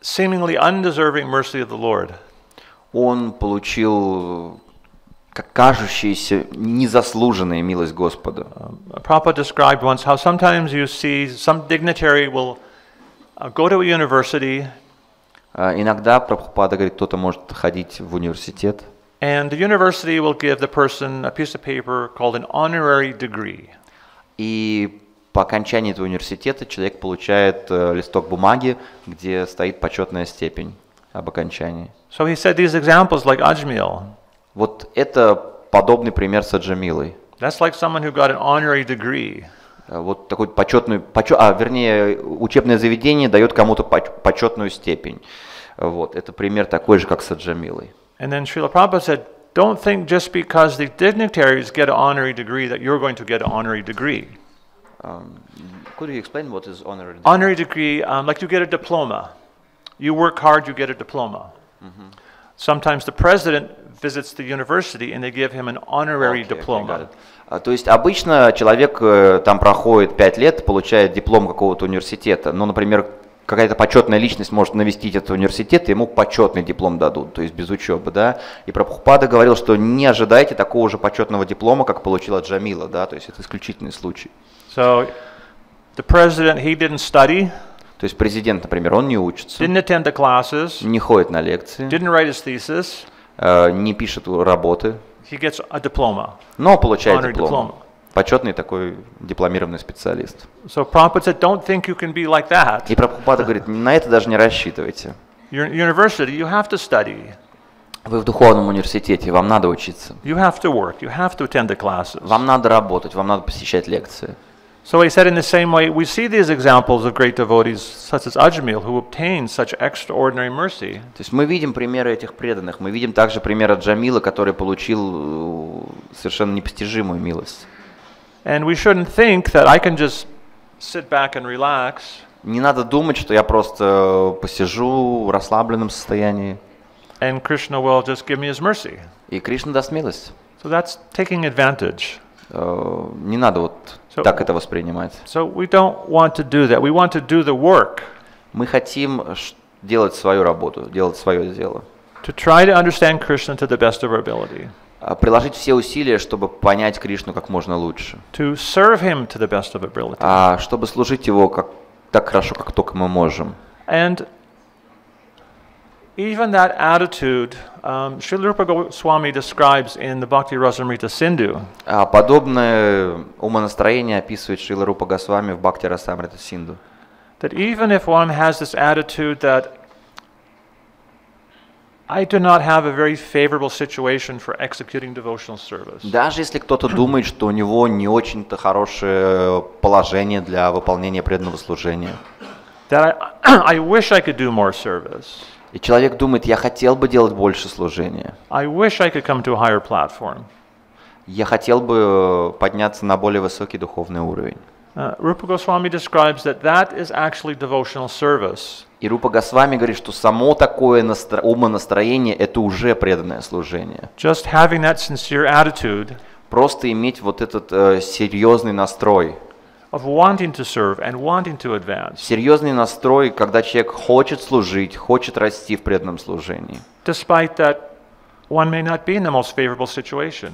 seemingly undeserving mercy of the Lord. Он получил как кажущаяся незаслуженная милость Господа. Prabhupada described once how sometimes you see some dignitary will go to a university. Иногда Прабхупада говорит, кто-то может ходить в университет. And the university will give the person a piece of paper called an honorary degree. И по окончании этого университета человек получает листок бумаги, где стоит почетная степень об окончании. So he said these examples like Ajmil. Вот это подобный пример с Аджамилой. That's like someone who got an honorary degree. Вот такой вернее, учебное заведение дает кому-то почетную степень. Вот, это пример такой же, как с Аджамилой. And then Srila Prabhupada said, don't think just because the dignitaries get an honorary degree that you're going to get an honorary degree. Could you explain what is honorary degree? Honorary degree, like you get a diploma. You work hard, you get a diploma. Sometimes the president visits the university and they give him an honorary diploma. То есть обычно человек там проходит 5 лет, получает диплом какого-то университета. Ну, например, какая-то почетная личность может навестить этот университет, и ему почетный диплом дадут, то есть без учебы, да. И Прабхупада говорил, что не ожидайте такого же почетного диплома, как получила Джамила, да, то есть это исключительный случай. So, the president, he didn't study. То есть президент, например, он не учится, Didn't attend the classes. не ходит на лекции, Didn't write his thesis. Не пишет работы, He gets a diploma. но получает Honorary диплом. diploma. Почетный такой дипломированный специалист. So Prabhupada said, don't think you can be like that. И Прабхупада говорит, на это даже не рассчитывайте. You're in university, you have to study. Вы в духовном университете, вам надо учиться. You have to work, you have to attend the classes. Вам надо работать, вам надо посещать лекции. So he said in the same way, we see these examples of great devotees such as Ajmil who obtained such extraordinary mercy. То есть мы видим примеры этих преданных, мы видим также пример Джамила, который получил совершенно непостижимую милость. And we shouldn't think that I can just sit back and relax. Не надо думать, что я просто посижу в расслабленном состоянии, And Krishna will just give me his mercy. и Кришна даст милость. So that's taking advantage. Не надо вот так это воспринимать. So we don't want to do that. We want to do the work. Мы хотим делать свою работу, делать свое дело. To try to understand Krishna to the best of our ability. Приложить все усилия, чтобы понять Кришну как можно лучше. To serve him to the best of ability. Чтобы служить его так хорошо, как только мы можем. And even that attitude, Шрила Рупа Госвами describes in the Bhakti Rasamrita Sindhu. Подобное умонастроение описывает Шрила Рупа Госвами в Бхакти Расамрита Синду. That even if one has this attitude that I do not have a very favorable situation for executing devotional service. Даже если кто-то думает, что у него не очень-то хорошее положение для выполнения преданного служения. That I wish I could do more service. И человек думает, я хотел бы делать больше служения. I wish I could come to a higher platform. Я хотел бы подняться на более высокий духовный уровень. Rupa Goswami describes that is actually devotional service. И Рупа Госвами говорит, что само такое умонастроение – это уже преданное служение. Just having that sincere attitude Просто иметь вот этот серьезный настрой. Of wanting to serve and wanting to advance. Серьезный настрой, когда человек хочет служить, хочет расти в преданном служении. Despite that one may not be in the most favorable situation.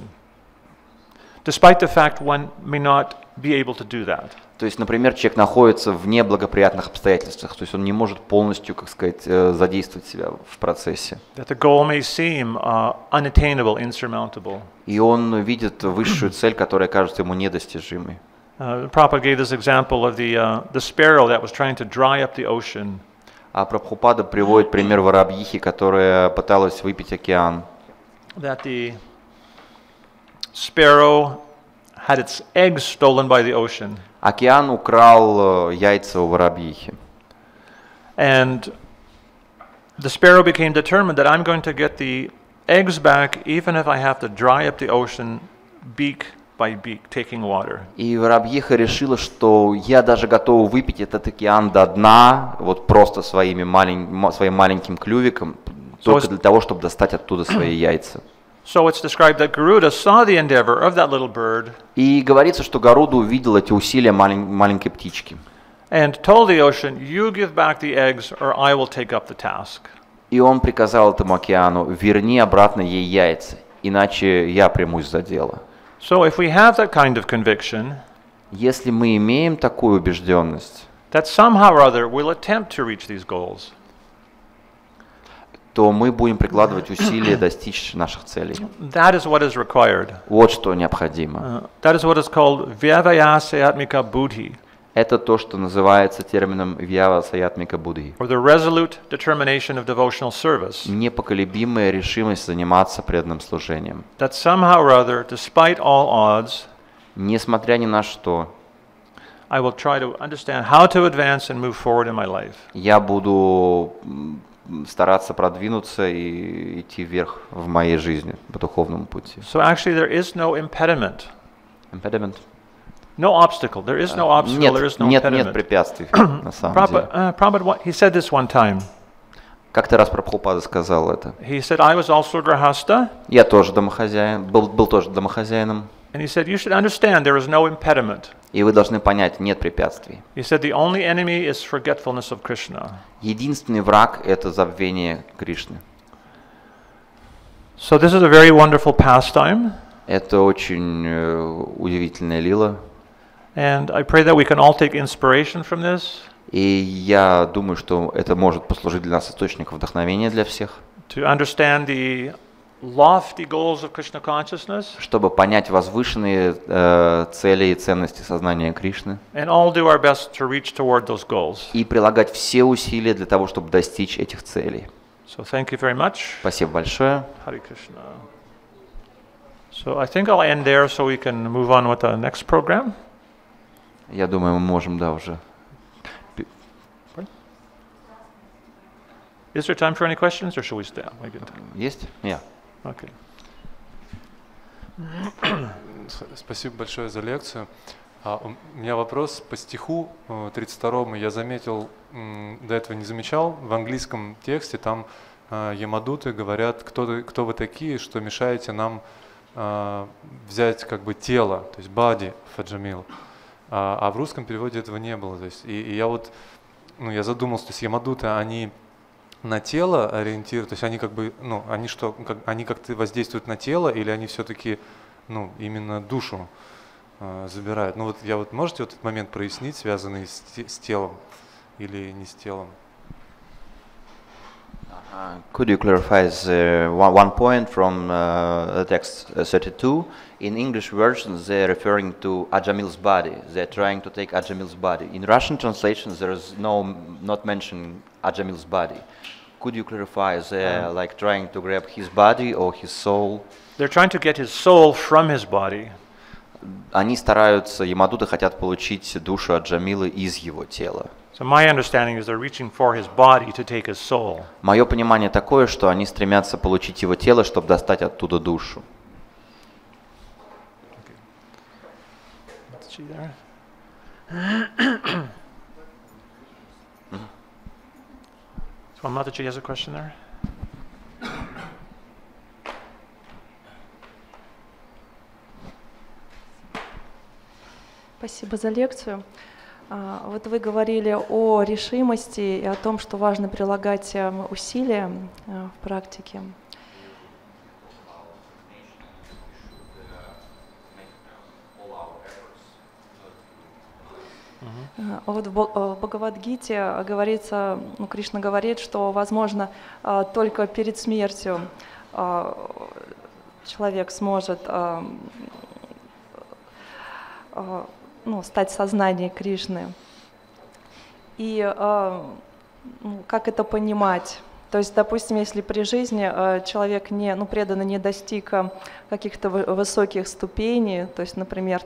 Despite the fact one may not be able to do that. То есть, например, человек находится в неблагоприятных обстоятельствах, то есть он не может полностью, как сказать, задействовать себя в процессе. That the goal may seem unattainable, insurmountable. И он видит высшую цель, которая кажется ему недостижимой. Prabhupada gave this example of the sparrow that was trying to dry up the ocean. А Прабхупада приводит пример воробьихи, которая пыталась выпить океан. That the sparrow had its eggs stolen by the ocean. Океан украл яйца у воробьихи. And the sparrow became determined that I'm going to get the eggs back even if I have to dry up the ocean beak by beak, taking water. И воробьиха решила, что я даже готова выпить этот океан до дна, вот просто своим маленьким клювиком, только для того, чтобы достать оттуда свои яйца. So it's described that Garuda saw the endeavor of that little bird. И говорится, что Гаруда увидел эти усилия маленькой птички. And told the ocean, you give back the eggs or I will take up the task. И он приказал этому океану, верни обратно ей яйца, иначе я примусь за дело. So if we have that kind of conviction, если мы имеем такую убежденность, that somehow or other we'll attempt to reach these goals, то мы будем прикладывать усилия достичь наших целей. that is what is required. Вот что необходимо. That is what is called vyavayasayatmika buddhi. Это то, что называется термином Вьява Саятмика Будхи. or the resolute determination of devotional service. Непоколебимая решимость заниматься преданным служением. That somehow or other, despite all odds, Несмотря ни на что, I will try to understand how to advance and move forward in my life. я буду стараться продвинуться и идти вверх в моей жизни, по духовному пути. So actually there is no impediment, Impediment? no obstacle. There is no obstacle, Нет, there is no нет impediment. препятствий, на самом деле. Prabhupada, he said this one time. Как-то раз Прабхупада сказал это. He said, I was also grahasta, Я тоже домохозяин, был тоже домохозяином. and he said, you should understand there is no impediment. И вы должны понять, нет препятствий. He said, the only enemy is forgetfulness of Krishna. Единственный враг – это забвение Кришны. So this is a very wonderful pastime, Это очень удивительная лила. and I pray that we can all take inspiration from this И я думаю, что это может послужить для нас источником вдохновения для всех, to understand the lofty goals of Krishna consciousness чтобы понять возвышенные цели и ценности сознания Кришны and all do our best to reach toward those goals. и прилагать все усилия для того, чтобы достичь этих целей. So thank you very much. Спасибо большое. Hare Krishna. So I think I'll end there so we can move on with the next program. Я думаю, мы можем, да, уже. Is there time for any questions or should we stay? Есть? Нет. Okay. Спасибо большое за лекцию. У меня вопрос по стиху 32-му. Я заметил, до этого не замечал, в английском тексте там ямадуты говорят, кто вы такие, что мешаете нам взять как бы тело, то есть body фаджамил. А в русском переводе этого не было. То есть, и я вот, я задумался, то есть ямадуты, они на тело ориентируют, то есть они как бы, они что, они как-то воздействуют на тело, или они все-таки, именно душу забирают? Можете вот этот момент прояснить, связанный с телом или не с телом? Could you clarify one point from the text 32? In English version, they're referring to Ajamil's body. They're trying to take Ajamil's body. In Russian translation, there is not mentioning Ajamil's body. Could you clarify? They're like trying to grab his body or his soul? They're trying to get his soul from his body. Они стараются, ямадуты хотят получить душу Аджамилы из его тела. So my understanding is they're reaching for his body to take his soul. Мое понимание такое, что они стремятся получить его тело, чтобы достать оттуда душу. See there? So Mataji has a question there. Спасибо за лекцию. Вот вы говорили о решимости и о том, что важно прилагать усилия в практике. Вот в Бхагавад-гите говорится, Кришна говорит, что, возможно, только перед смертью человек сможет стать сознанием Кришны. И как это понимать? То есть, допустим, если при жизни человек преданно не достиг каких-то высоких ступеней, то есть, например,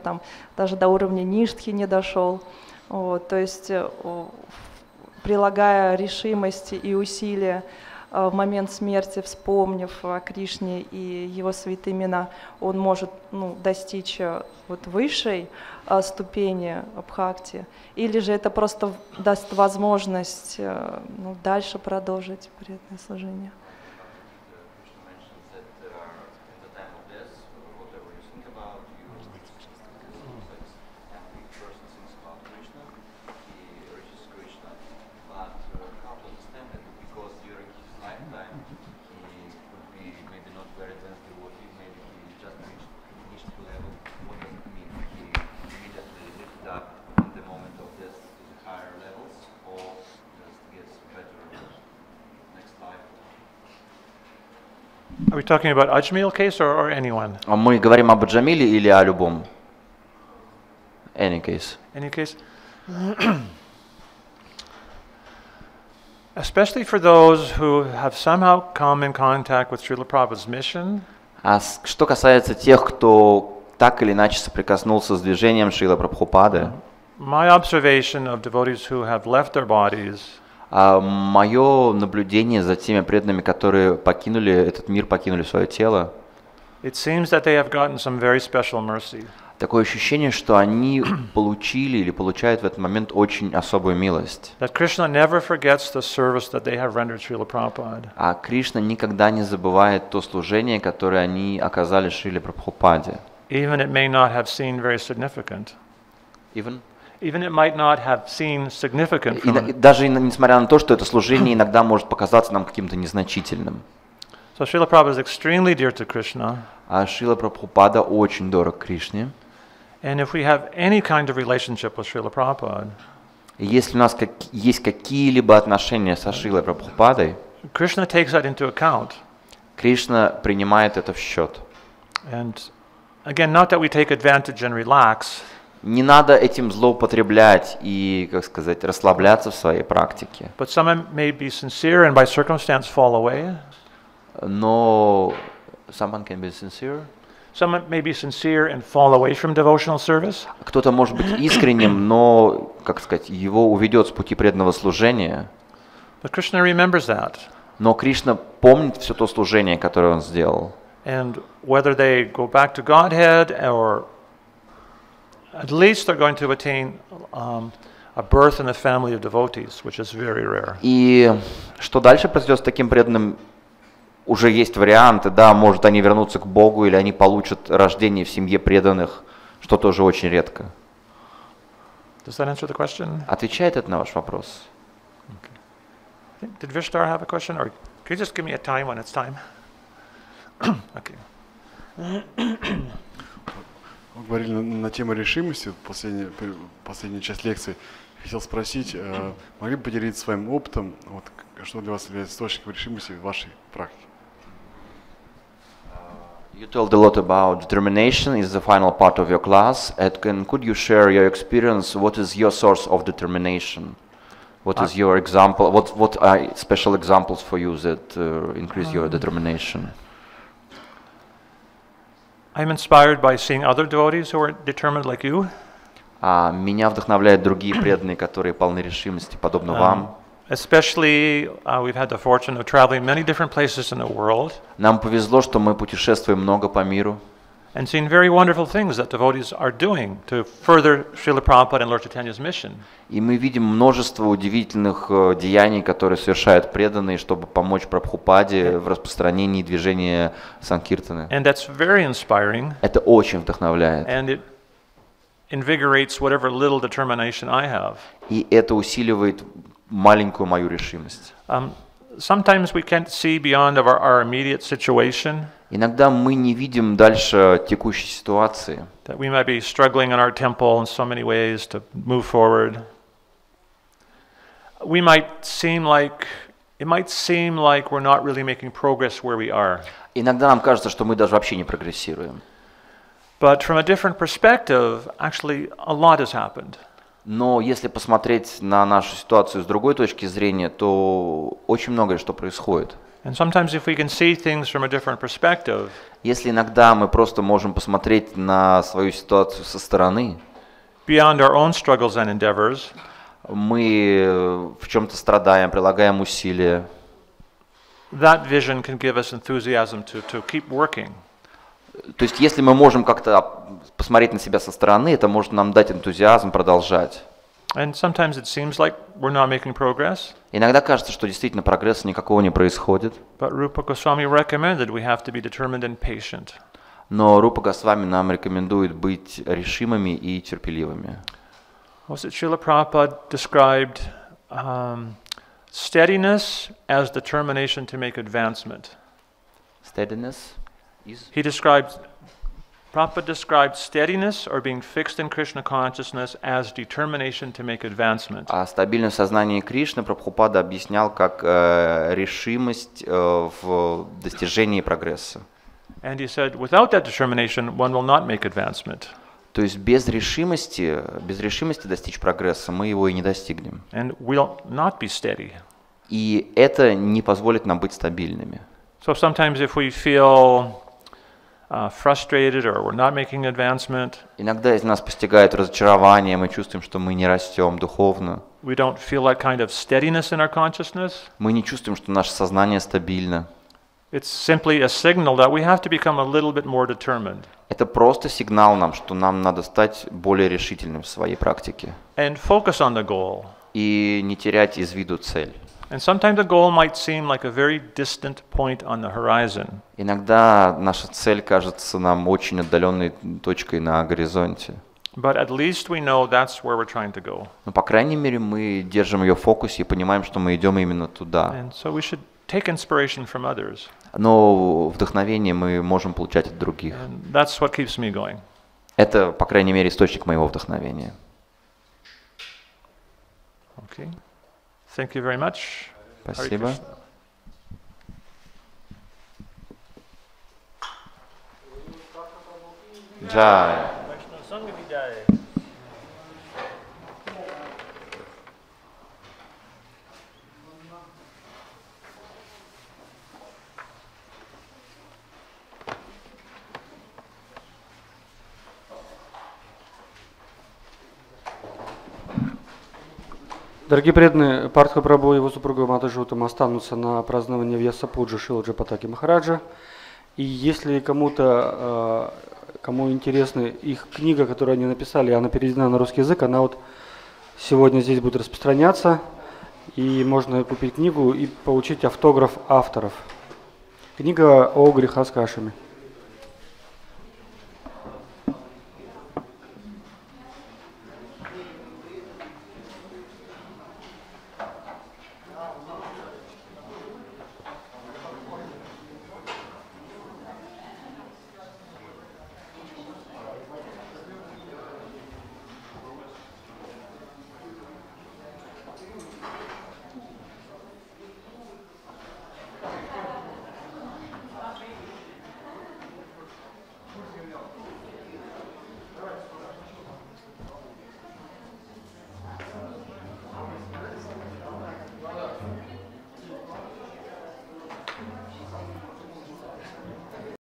даже до уровня ништхи не дошел, то есть, прилагая решимость и усилия в момент смерти, вспомнив о Кришне и его святые имена, он может достичь высшей ступени бхакти, или же это просто даст возможность дальше продолжить преданное служение. Are we talking about Ajmil case or anyone? Мы говорим об Аджамиле или о любом? Any case. Any case? Especially for those who have somehow come in contact with Srila Prabhupada's mission, Что касается тех, кто так или иначе соприкоснулся с движением Шрилы Прабхупады, my observation of devotees who have left their bodies мое наблюдение за теми преданными, которые покинули этот мир, покинули свое тело, it seems that they have gotten some very special mercy. такое ощущение, что они получили или получают в этот момент очень особую милость. That Krishna never forgets the service that they have rendered Srila Prabhupada. А Кришна никогда не забывает то служение, которое они оказали Шриле Прабхупаде. Even it may not have seemed very significant. Even it might not have seemed significant from it. Даже несмотря на то, что это служение иногда может показаться нам каким-то незначительным. So Srila Prabhupada is extremely dear to Krishna. А Шрила Прабхупада очень дорог Кришне. And if we have any kind of relationship with Srila Prabhupada, Если у нас есть какие-либо отношения со Шрилой Прабхупадой, Krishna takes that into account. Кришна принимает это в счет. And again, not that we take advantage and relax, Не надо этим злоупотреблять и, как сказать, расслабляться в своей практике. but someone may be sincere and by circumstance fall away. Но someone can be sincere. Someone may be sincere and fall away from devotional service. Кто-то может быть искренним, но, как сказать, его уведет с пути преданного служения. But Krishna remembers that. Но Кришна помнит все то служение, которое он сделал. And whether they go back to Godhead or at least they're going to attain a birth in a family of devotees, which is very rare. И что дальше произойдет с таким преданным? Уже есть варианты, да, может они вернутся к Богу, или они получат рождение в семье преданных, что тоже очень редко. Does that answer the question? Отвечает это на ваш вопрос? Did Vishtar have a question? Or can you just give me a time when it's time? Okay. Вы говорили на тему решимости, последняя часть лекции. Хотел спросить, могли бы поделиться своим опытом, вот, что для вас является источником решимости в вашей практике? You told a lot about determination is the final part of your class. Could you share your experience? What is your source of determination? What is your example? What are special examples for you that increase your determination? I'm inspired by seeing other devotees who are determined like you. Меня вдохновляют другие преданные, которые полны решимости, подобно вам. Especially, we've had the fortune of traveling many different places in the world. Нам повезло, что мы путешествуем много по миру. And seeing very wonderful things that devotees are doing to further Srila Prabhupada and Lord Chaitanya's mission. И мы видим множество удивительных деяний, которые совершают преданные, чтобы помочь Прабхупаде в распространении движения Санкиртаны. And that's very inspiring. Это очень вдохновляет. And it invigorates whatever little determination I have. И это усиливает маленькую мою решимость. Sometimes we can't see beyond our immediate situation. Иногда мы не видим дальше текущей ситуации. That we might be struggling in our temple in so many ways to move forward. It might seem like we're not really making progress where we are. Иногда нам кажется, что мы даже вообще не прогрессируем. But from a different perspective, actually a lot has happened. Но если посмотреть на нашу ситуацию с другой точки зрения, то очень многое что происходит. And sometimes if we can see things from a different perspective, Если иногда мы просто можем посмотреть на свою ситуацию со стороны, beyond our own struggles and endeavors, мы в чем-то страдаем, прилагаем усилия, that vision can give us enthusiasm to keep working. то есть если мы можем как-то посмотреть на себя со стороны, это может нам дать энтузиазм продолжать. And sometimes it seems like we're not making progress. Иногда кажется, что действительно прогресса никакого не происходит. But Rupa Goswami recommended we have to be determined and patient. Но Рупа Госвами нам рекомендует быть решимыми и терпеливыми. Was it Srila Prabhupada described steadiness as determination to make advancement? Steadiness is... Prabhupada described steadiness or being fixed in Krishna consciousness as determination to make advancement. А стабильное сознание Кришны Прабхупада объяснял как решимость в достижении прогресса. And he said, without that determination, one will not make advancement. То есть без решимости достичь прогресса мы его и не достигнем. And we'll not be steady. И это не позволит нам быть стабильными. So sometimes if we feel frustrated or we're not making advancement, Иногда из нас постигает разочарование, мы чувствуем, что мы не растем духовно. we don't feel that kind of steadiness in our consciousness, Мы не чувствуем, что наше сознание стабильно. it's simply a signal that we have to become a little bit more determined. Это просто сигнал нам, что нам надо стать более решительным в своей практике. And focus on the goal. И не терять из виду цель. And sometimes the goal might seem like a very distant point on the horizon. Иногда наша цель кажется нам очень отдаленной точкой на горизонте. But at least we know that's where we're trying to go. Но, по крайней мере, мы держим ее в фокусе и понимаем, что мы идем именно туда. And so we should take inspiration from others. Но вдохновение мы можем получать от других. And that's what keeps me going. Это, по крайней мере, источник моего вдохновения. Okay. Thank you very much. Hare Спасибо. Krishna. Джай. Дорогие преданные, Партха Прабху и его супруга Матаджутам останутся на праздновании Вьясапуджи Шриладжи Патаки Махараджа. И если кому-то, кому интересна их книга, которую они написали, она переведена на русский язык, она вот сегодня здесь будет распространяться. И можно купить книгу и получить автограф авторов. Книга о грехах с кашами.